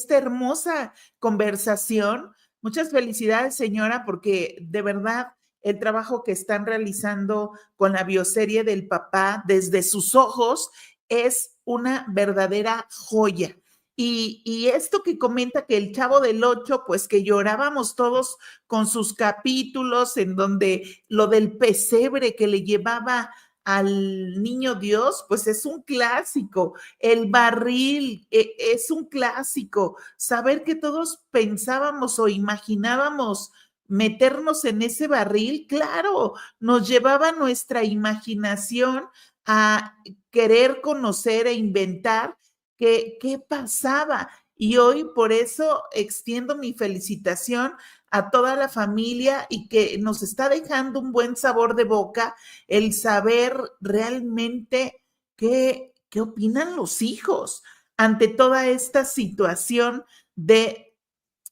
hermosa conversación. Muchas felicidades, señora, porque de verdad el trabajo que están realizando con la bioserie del papá desde sus ojos es una verdadera joya. Y esto que comenta que el Chavo del Ocho, pues que llorábamos todos con sus capítulos en donde lo del pesebre que le llevaba al niño Dios, pues es un clásico. El barril es un clásico. Saber que todos pensábamos o imaginábamos meternos en ese barril, claro, nos llevaba nuestra imaginación a querer conocer e inventar qué pasaba. Y hoy por eso extiendo mi felicitación a toda la familia y que nos está dejando un buen sabor de boca el saber realmente qué opinan los hijos ante toda esta situación de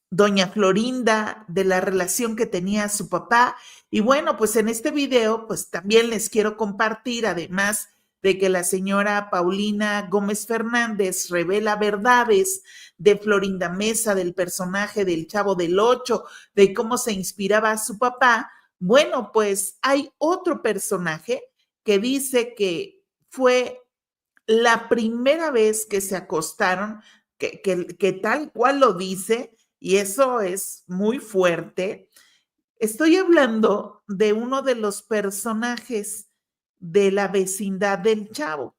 doña Florinda, de la relación que tenía su papá. Y bueno, pues en este video, pues también les quiero compartir, además de que la señora Paulina Gómez Fernández revela verdades de Florinda Mesa, del personaje del Chavo del Ocho, de cómo se inspiraba a su papá. Bueno, pues hay otro personaje que dice que fue la primera vez que se acostaron, que tal cual lo dice, y eso es muy fuerte. Estoy hablando de uno de los personajes de la vecindad del Chavo.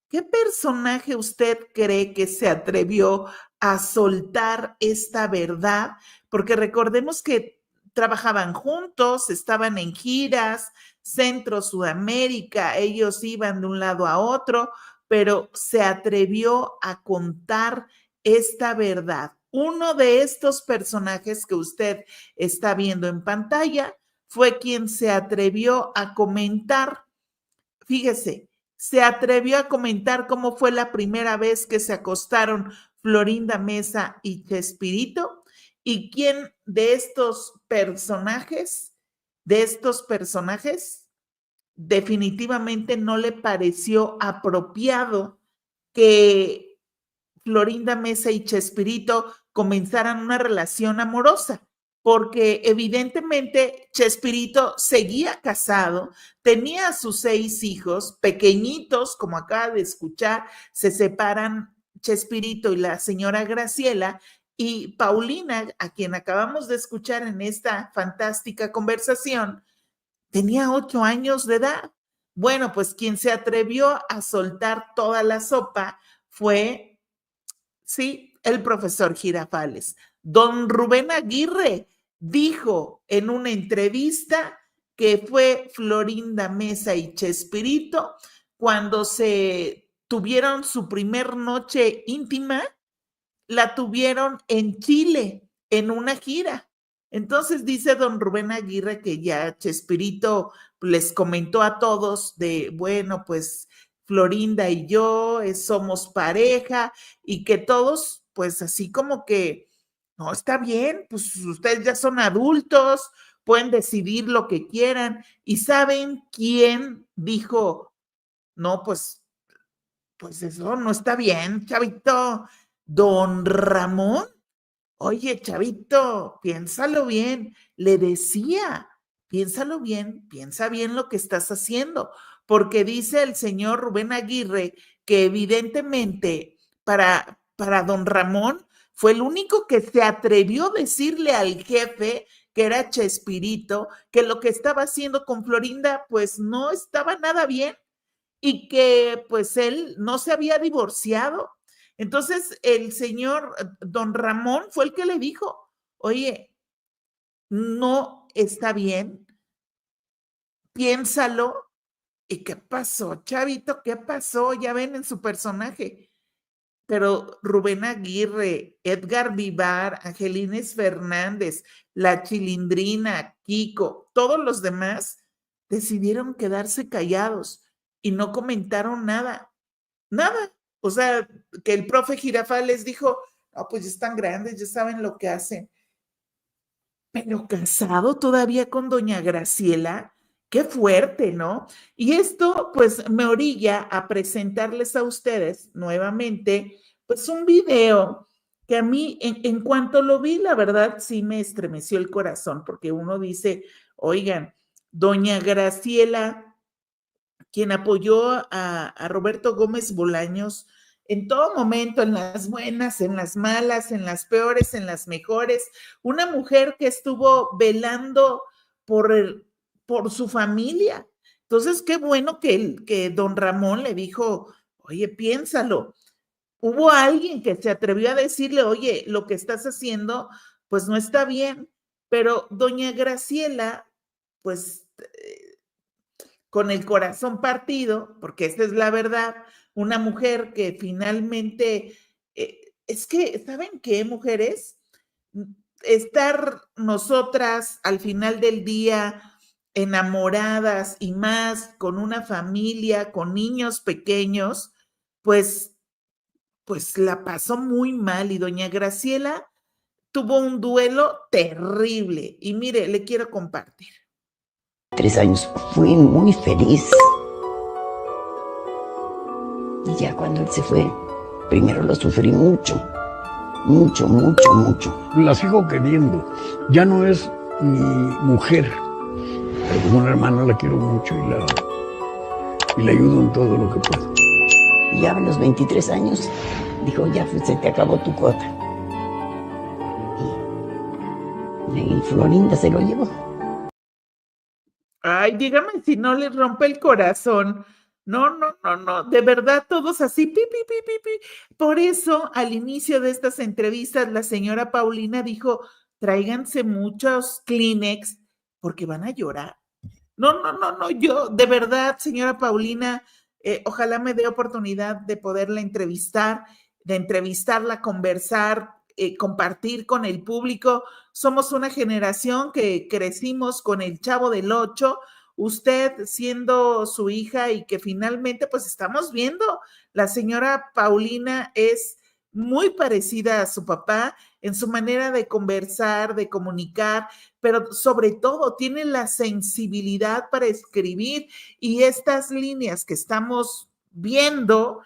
¿Qué personaje usted cree que se atrevió a soltar esta verdad? Porque recordemos que trabajaban juntos, estaban en giras, Centro, Sudamérica, ellos iban de un lado a otro, pero se atrevió a contar esta verdad. Uno de estos personajes que usted está viendo en pantalla fue quien se atrevió a comentar. Fíjese, se atrevió a comentar cómo fue la primera vez que se acostaron Florinda Mesa y Chespirito y quién de estos personajes, definitivamente no le pareció apropiado que Florinda Mesa y Chespirito comenzaran una relación amorosa, porque evidentemente Chespirito seguía casado, tenía sus 6 hijos pequeñitos, como acaba de escuchar, se separan Chespirito y la señora Graciela, y Paulina, a quien acabamos de escuchar en esta fantástica conversación, tenía 8 años de edad. Bueno, pues quien se atrevió a soltar toda la sopa fue, sí, el profesor Girafales. Don Rubén Aguirre dijo en una entrevista que fue Florinda Mesa y Chespirito cuando se tuvieron su primer noche íntima, la tuvieron en Chile, en una gira. Entonces dice don Rubén Aguirre que ya Chespirito les comentó a todos de, bueno, pues Florinda y yo somos pareja y que todos, pues así como que, no, está bien, pues ustedes ya son adultos, pueden decidir lo que quieran. ¿Y saben quién dijo, no, pues eso no está bien, chavito? Don Ramón. Oye, chavito, piénsalo bien. Le decía, piénsalo bien, piensa bien lo que estás haciendo, porque dice el señor Rubén Aguirre que evidentemente para don Ramón fue el único que se atrevió a decirle al jefe, que era Chespirito, que lo que estaba haciendo con Florinda pues no estaba nada bien y que pues él no se había divorciado. Entonces el señor don Ramón fue el que le dijo, oye, no está bien, piénsalo. ¿Y qué pasó, chavito? ¿Qué pasó? Ya ven en su personaje. Pero Rubén Aguirre, Edgar Vivar, Angelines Fernández, La Chilindrina, Kiko, todos los demás decidieron quedarse callados y no comentaron nada. Nada. O sea, que el profe Girafal les dijo, no, pues ya están grandes, ya saben lo que hacen. Pero casado todavía con doña Graciela, qué fuerte, ¿no? Y esto pues me orilla a presentarles a ustedes nuevamente pues un video que a mí en cuanto lo vi, la verdad sí me estremeció el corazón, porque uno dice, oigan, doña Graciela, quien apoyó a Roberto Gómez Bolaños en todo momento, en las buenas, en las malas, en las peores, en las mejores, una mujer que estuvo velando por su familia. Entonces, qué bueno que don Ramón le dijo, oye, piénsalo. Hubo alguien que se atrevió a decirle, oye, lo que estás haciendo, pues no está bien, pero doña Graciela, pues con el corazón partido, porque esta es la verdad, una mujer que finalmente, es que, ¿saben qué, mujeres? Estar nosotras al final del día enamoradas y más con una familia, con niños pequeños, pues, pues la pasó muy mal y doña Graciela tuvo un duelo terrible. Y mire, le quiero compartir. 3 años fui muy feliz. Y ya cuando él se fue, primero lo sufrí mucho, mucho, mucho, mucho. La sigo queriendo. Ya no es mi mujer, pero como una hermana la quiero mucho y la ayudo en todo lo que puedo. Y ya a los 23 años, dijo, ya se te acabó tu cuota. Y Florinda se lo llevó. Ay, dígame si no les rompe el corazón. No, no, no, no, de verdad todos así, pi, pi, pi, pi, pi. Por eso, al inicio de estas entrevistas, la señora Paulina dijo, tráiganse muchos Kleenex porque van a llorar. No, no, no, no, yo, de verdad, señora Paulina, ojalá me dé oportunidad de poderla entrevistar, de entrevistarla, conversar, compartir con el público. Somos una generación que crecimos con el Chavo del Ocho, usted siendo su hija y que finalmente pues estamos viendo, la señora Paulina es muy parecida a su papá en su manera de conversar, de comunicar, pero sobre todo tiene la sensibilidad para escribir y estas líneas que estamos viendo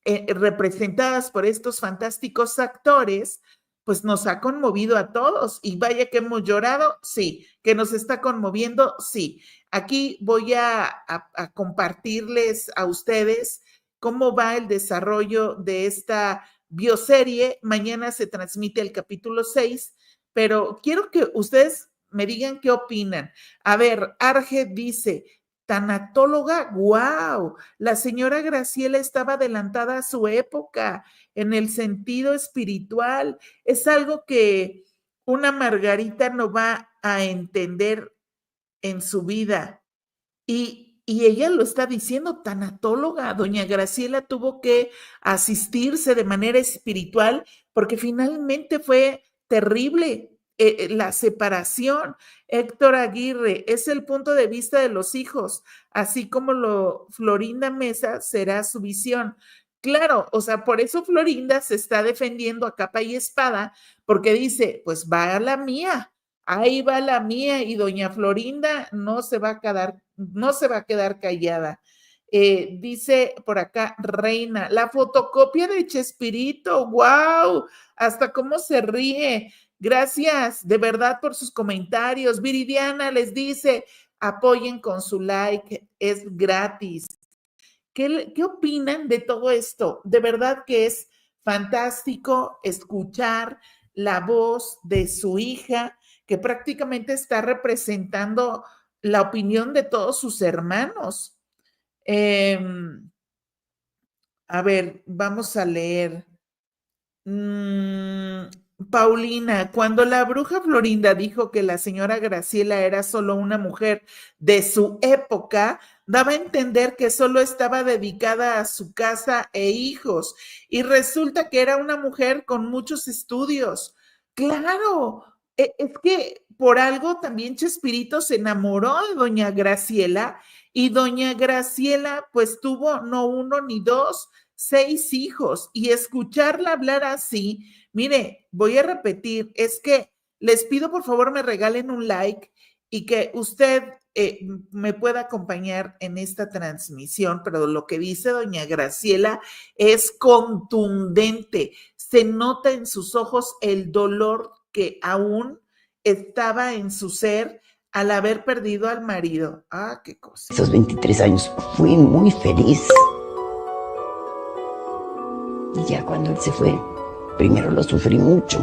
representadas por estos fantásticos actores, pues nos ha conmovido a todos. Y vaya que hemos llorado, sí. Que nos está conmoviendo, sí. Aquí voy a compartirles a ustedes cómo va el desarrollo de esta bioserie. Mañana se transmite el capítulo 6, pero quiero que ustedes me digan qué opinan. A ver, Arge dice, tanatóloga, wow, la señora Graciela estaba adelantada a su época en el sentido espiritual. Es algo que una Margarita no va a entender en su vida. Y y ella lo está diciendo, tanatóloga, doña Graciela tuvo que asistirse de manera espiritual porque finalmente fue terrible la separación. Héctor Aguirre, es el punto de vista de los hijos, así como Florinda Mesa será su visión. Claro, o sea, por eso Florinda se está defendiendo a capa y espada, porque dice, pues va a la mía, ahí va la mía, y doña Florinda no se va a quedar callada. Dice por acá Reina, la fotocopia de Chespirito, wow, hasta cómo se ríe. Gracias de verdad por sus comentarios. Viridiana les dice, apoyen con su like, es gratis. ¿Qué opinan de todo esto? De verdad que es fantástico escuchar la voz de su hija, que prácticamente está representando la opinión de todos sus hermanos. A ver, vamos a leer. Paulina, cuando la bruja Florinda dijo que la señora Graciela era solo una mujer de su época, daba a entender que solo estaba dedicada a su casa e hijos, y resulta que era una mujer con muchos estudios. Claro, es que por algo también Chespirito se enamoró de doña Graciela, y doña Graciela pues tuvo no uno ni dos, 6 hijos, y escucharla hablar así, mire, voy a repetir, es que les pido por favor me regalen un like y que usted me pueda acompañar en esta transmisión, pero lo que dice doña Graciela es contundente, se nota en sus ojos el dolor que aún estaba en su ser al haber perdido al marido. Ah, qué cosa. Esos 23 años fui muy feliz. Y ya cuando él se fue, primero lo sufrí mucho,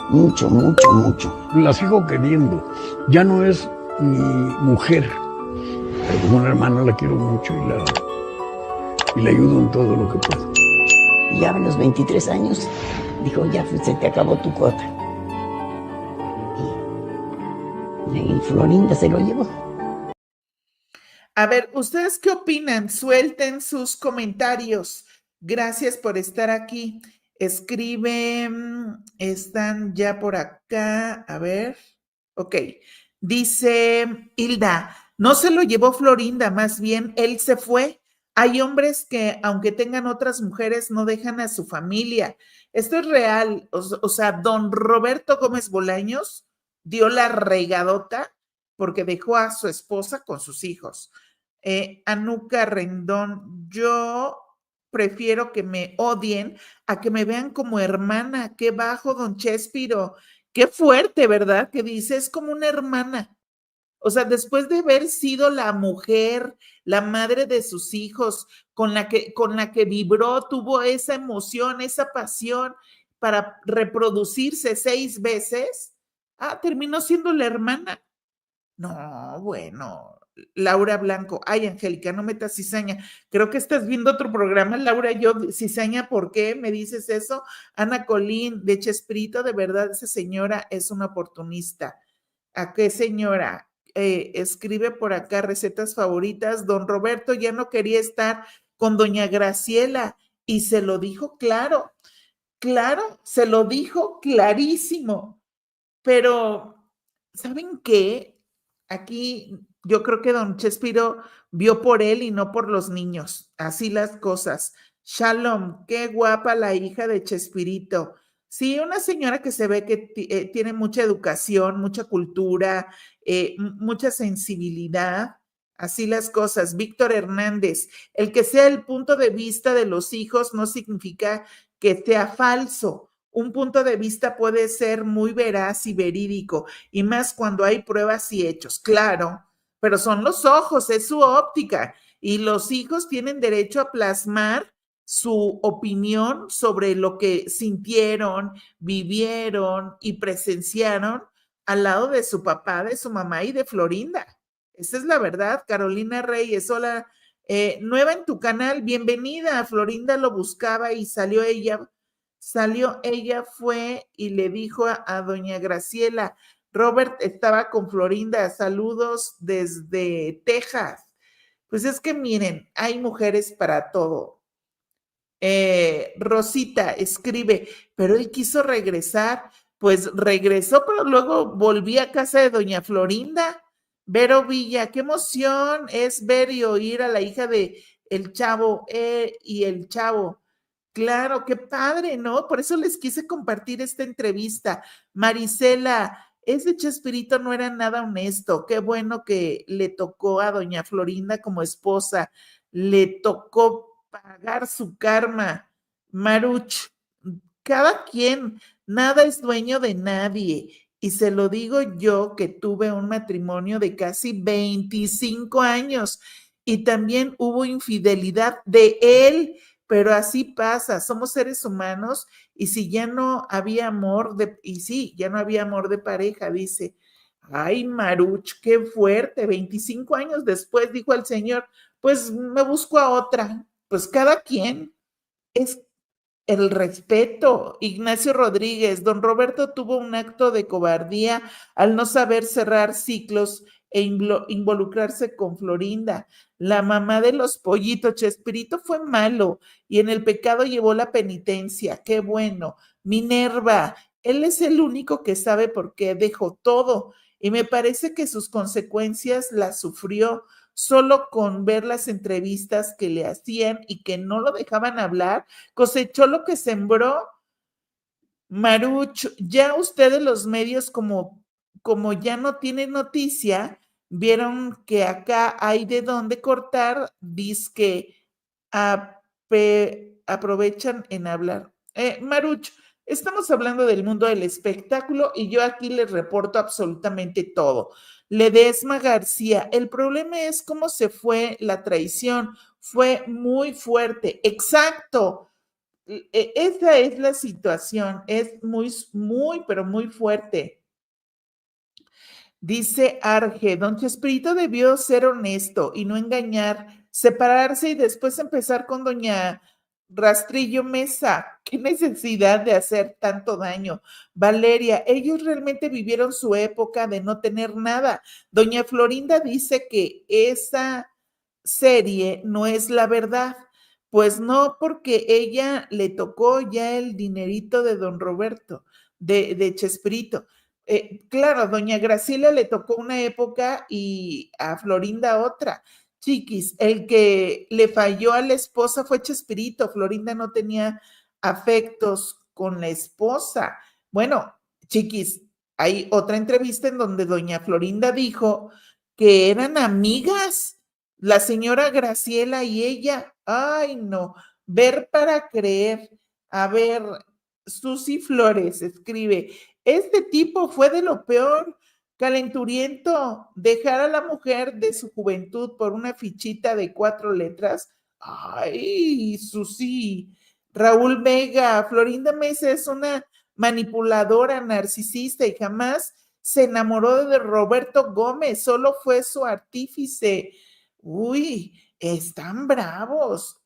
mucho, mucho, mucho. La sigo queriendo. Ya no es mi mujer, pero como una hermana la quiero mucho y la ayudo en todo lo que puedo. Y ya a los 23 años, dijo, ya se te acabó tu cuota. Y Florinda se lo llevó. A ver, ¿ustedes qué opinan? Suelten sus comentarios. Gracias por estar aquí. Escriben, están ya por acá. A ver, ok. Dice Hilda, no se lo llevó Florinda, más bien él se fue. Hay hombres que, aunque tengan otras mujeres, no dejan a su familia. Esto es real. O sea, don Roberto Gómez Bolaños dio la regadota porque dejó a su esposa con sus hijos. Anuca Rendón, yo prefiero que me odien a que me vean como hermana. Qué bajo, don Chespiro. Qué fuerte, ¿verdad? Que dice, es como una hermana. O sea, después de haber sido la mujer, la madre de sus hijos, con la que vibró, tuvo esa emoción, esa pasión para reproducirse 6 veces, terminó siendo la hermana. No, bueno, Laura Blanco. Ay, Angélica, no metas cizaña. Creo que estás viendo otro programa, Laura. Yo, cizaña, ¿por qué me dices eso? Ana Colín, de Chespirito, de verdad, esa señora es una oportunista. ¿A qué señora? Escribe por acá recetas favoritas. Don Roberto ya no quería estar con doña Graciela y se lo dijo claro, se lo dijo clarísimo. Pero, ¿saben qué? Aquí yo creo que don Chespiro vio por él y no por los niños. Así las cosas. Shalom, qué guapa la hija de Chespirito. Sí, una señora que se ve que tiene mucha educación, mucha cultura, mucha sensibilidad. Así las cosas. Víctor Hernández, el que sea el punto de vista de los hijos no significa que sea falso. Un punto de vista puede ser muy veraz y verídico, y más cuando hay pruebas y hechos, claro, pero son los ojos, es su óptica, y los hijos tienen derecho a plasmar su opinión sobre lo que sintieron, vivieron y presenciaron al lado de su papá, de su mamá y de Florinda. Esa es la verdad. Carolina Reyes, hola, nueva en tu canal, bienvenida. Florinda lo buscaba y salió ella, fue y le dijo a doña Graciela, Robert estaba con Florinda, saludos desde Texas. Pues es que miren, hay mujeres para todo. Rosita escribe, pero él quiso regresar, pues regresó, pero luego volví a casa de doña Florinda. Vero Villa, qué emoción es ver y oír a la hija de el chavo y el chavo. Claro, qué padre, ¿no? Por eso les quise compartir esta entrevista. Marisela, ese Chespirito no era nada honesto. Qué bueno que le tocó a doña Florinda como esposa. Le tocó pagar su karma. Maruch, cada quien, nada es dueño de nadie. Y se lo digo yo que tuve un matrimonio de casi 25 años y también hubo infidelidad de él, pero así pasa, somos seres humanos y si ya no había amor y sí, ya no había amor de pareja, dice. Ay, Maruch, qué fuerte, 25 años después dijo el señor, pues me busco a otra, pues cada quien es el respeto. Ignacio Rodríguez, don Roberto tuvo un acto de cobardía al no saber cerrar ciclos e involucrarse con Florinda. La mamá de los pollitos, Chespirito fue malo y en el pecado llevó la penitencia. Qué bueno. Minerva, él es el único que sabe por qué dejó todo y me parece que sus consecuencias las sufrió solo con ver las entrevistas que le hacían y que no lo dejaban hablar, cosechó lo que sembró. Maruch, ya ustedes los medios como ya no tienen noticia, vieron que acá hay de dónde cortar, dizque aprovechan en hablar. Maruch, estamos hablando del mundo del espectáculo y yo aquí les reporto absolutamente todo. Ledesma García, el problema es cómo se fue la traición, fue muy fuerte, exacto. Esa es la situación, es muy, pero muy fuerte. Dice Arge, don Chespirito debió ser honesto y no engañar, separarse y después empezar con doña Rastrillo Mesa. ¿Qué necesidad de hacer tanto daño? Valeria, ellos realmente vivieron su época de no tener nada. Doña Florinda dice que esa serie no es la verdad. Pues no, porque ella le tocó ya el dinerito de don Roberto, de Chespirito. Claro, doña Graciela le tocó una época y a Florinda otra. Chiquis, el que le falló a la esposa fue Chespirito. Florinda no tenía afectos con la esposa. Bueno, chiquis, hay otra entrevista en donde doña Florinda dijo que eran amigas, la señora Graciela y ella. Ay, no, ver para creer. A ver, Susi Flores escribe, este tipo fue de lo peor, calenturiento, dejar a la mujer de su juventud por una fichita de 4 letras. Ay, Susi. Raúl Vega, Florinda Mesa es una manipuladora, narcisista y jamás se enamoró de Roberto Gómez, solo fue su artífice. Uy, están bravos.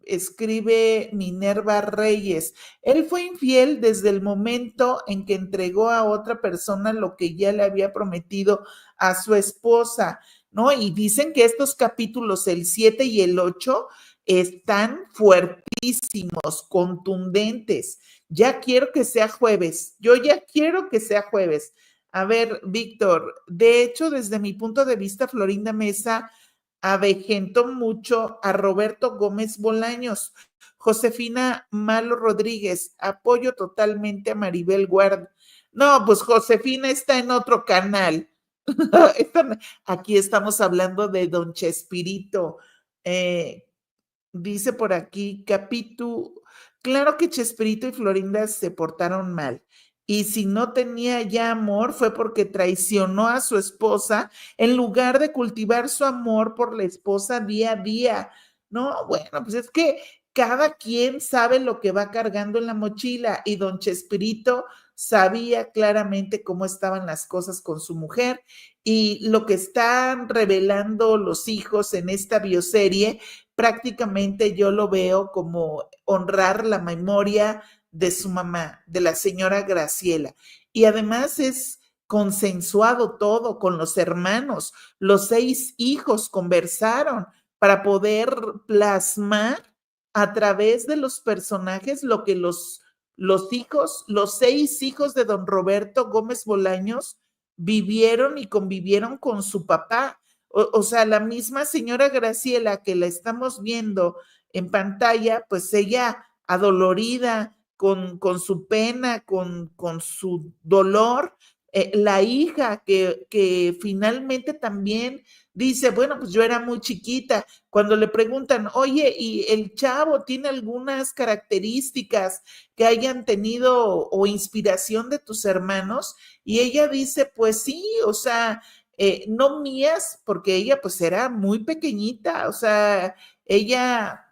Escribe Minerva Reyes. Él fue infiel desde el momento en que entregó a otra persona lo que ya le había prometido a su esposa, ¿no? Y dicen que estos capítulos, el 7 y el 8, están fuertísimos, contundentes. Ya quiero que sea jueves. Yo ya quiero que sea jueves. A ver, Víctor, de hecho, desde mi punto de vista, Florinda Mesa avejentó mucho a Roberto Gómez Bolaños. Josefina Malo Rodríguez, apoyo totalmente a Maribel Guardia. No, pues Josefina está en otro canal. Aquí estamos hablando de don Chespirito. Dice por aquí, claro que Chespirito y Florinda se portaron mal. Y si no tenía ya amor fue porque traicionó a su esposa en lugar de cultivar su amor por la esposa día a día. No, bueno, pues es que cada quien sabe lo que va cargando en la mochila y don Chespirito sabía claramente cómo estaban las cosas con su mujer y lo que están revelando los hijos en esta bioserie, prácticamente yo lo veo como honrar la memoria de su mamá, de la señora Graciela. Y además es consensuado todo con los hermanos. Los 6 hijos conversaron para poder plasmar a través de los personajes lo que los 6 hijos de don Roberto Gómez Bolaños vivieron y convivieron con su papá. O sea, la misma señora Graciela que la estamos viendo en pantalla, pues ella adolorida, con su pena, con su dolor, la hija que finalmente también dice, bueno, pues yo era muy chiquita. Cuando le preguntan, oye, ¿y el chavo tiene algunas características que hayan tenido o inspiración de tus hermanos? Y ella dice, pues sí, o sea, no mías, porque ella pues era muy pequeñita, o sea, ella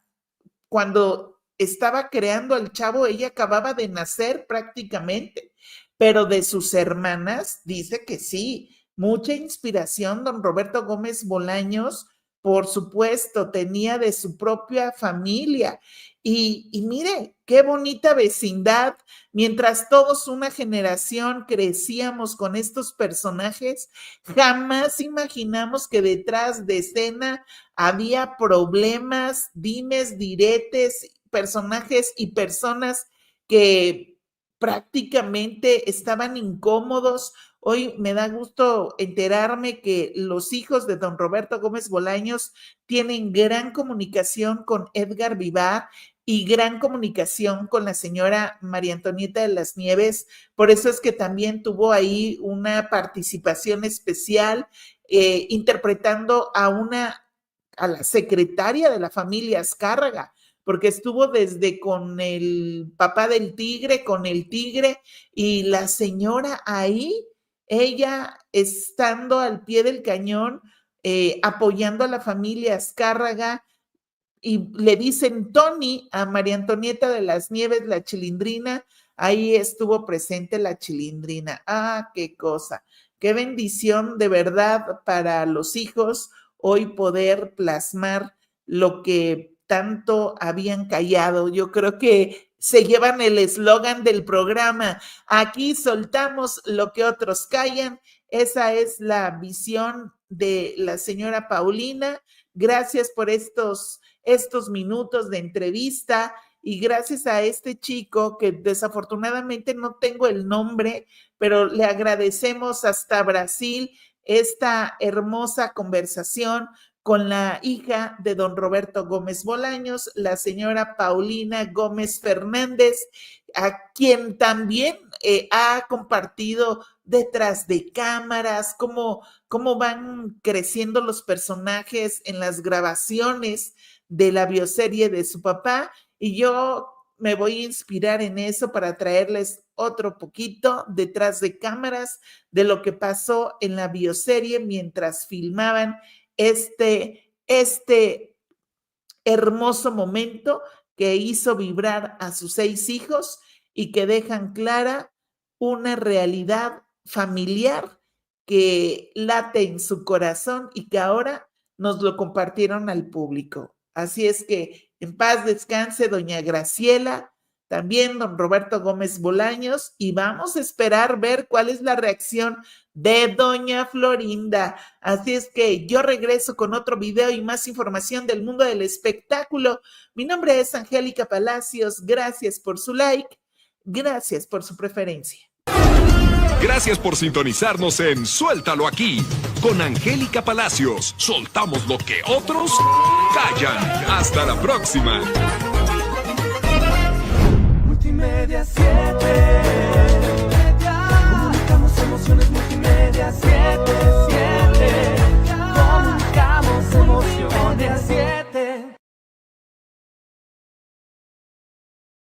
cuando estaba creando al chavo, ella acababa de nacer prácticamente, pero de sus hermanas dice que sí, mucha inspiración don Roberto Gómez Bolaños, por supuesto, tenía de su propia familia. Y mire, qué bonita vecindad. Mientras todos una generación crecíamos con estos personajes, jamás imaginamos que detrás de escena había problemas, dimes, diretes, personajes y personas que prácticamente estaban incómodos. Hoy me da gusto enterarme que los hijos de don Roberto Gómez Bolaños tienen gran comunicación con Edgar Vivar y gran comunicación con la señora María Antonieta de las Nieves. Por eso es que también tuvo ahí una participación especial interpretando a la secretaria de la familia Azcárraga, porque estuvo desde con el papá del tigre, con el tigre, y la señora ahí, ella estando al pie del cañón, apoyando a la familia Azcárraga, y le dicen Tony a María Antonieta de las Nieves, la Chilindrina. Ahí estuvo presente la Chilindrina. ¡Ah, qué cosa! ¡Qué bendición de verdad para los hijos hoy poder plasmar lo que tanto habían callado! Yo creo que se llevan el eslogan del programa: aquí soltamos lo que otros callan. Esa es la visión de la señora Paulina. Gracias por estos minutos de entrevista y gracias a este chico que desafortunadamente no tengo el nombre, pero le agradecemos hasta Brasil esta hermosa conversación con la hija de don Roberto Gómez Bolaños, la señora Paulina Gómez Fernández, a quien también ha compartido detrás de cámaras, cómo van creciendo los personajes en las grabaciones de la bioserie de su papá, y yo me voy a inspirar en eso para traerles otro poquito detrás de cámaras de lo que pasó en la bioserie mientras filmaban este hermoso momento que hizo vibrar a sus 6 hijos y que dejan clara una realidad familiar que late en su corazón y que ahora nos lo compartieron al público. Así es que en paz descanse doña Graciela, también don Roberto Gómez Bolaños, y vamos a esperar ver cuál es la reacción de doña Florinda. Así es que yo regreso con otro video y más información del mundo del espectáculo. Mi nombre es Angélica Palacios. Gracias por su like, gracias por su preferencia. Gracias por sintonizarnos en Suéltalo Aquí con Angélica Palacios. Soltamos lo que otros callan. Hasta la próxima. Multimedia 7. Comunicamos emociones. Multimedia 7. Comunicamos emociones.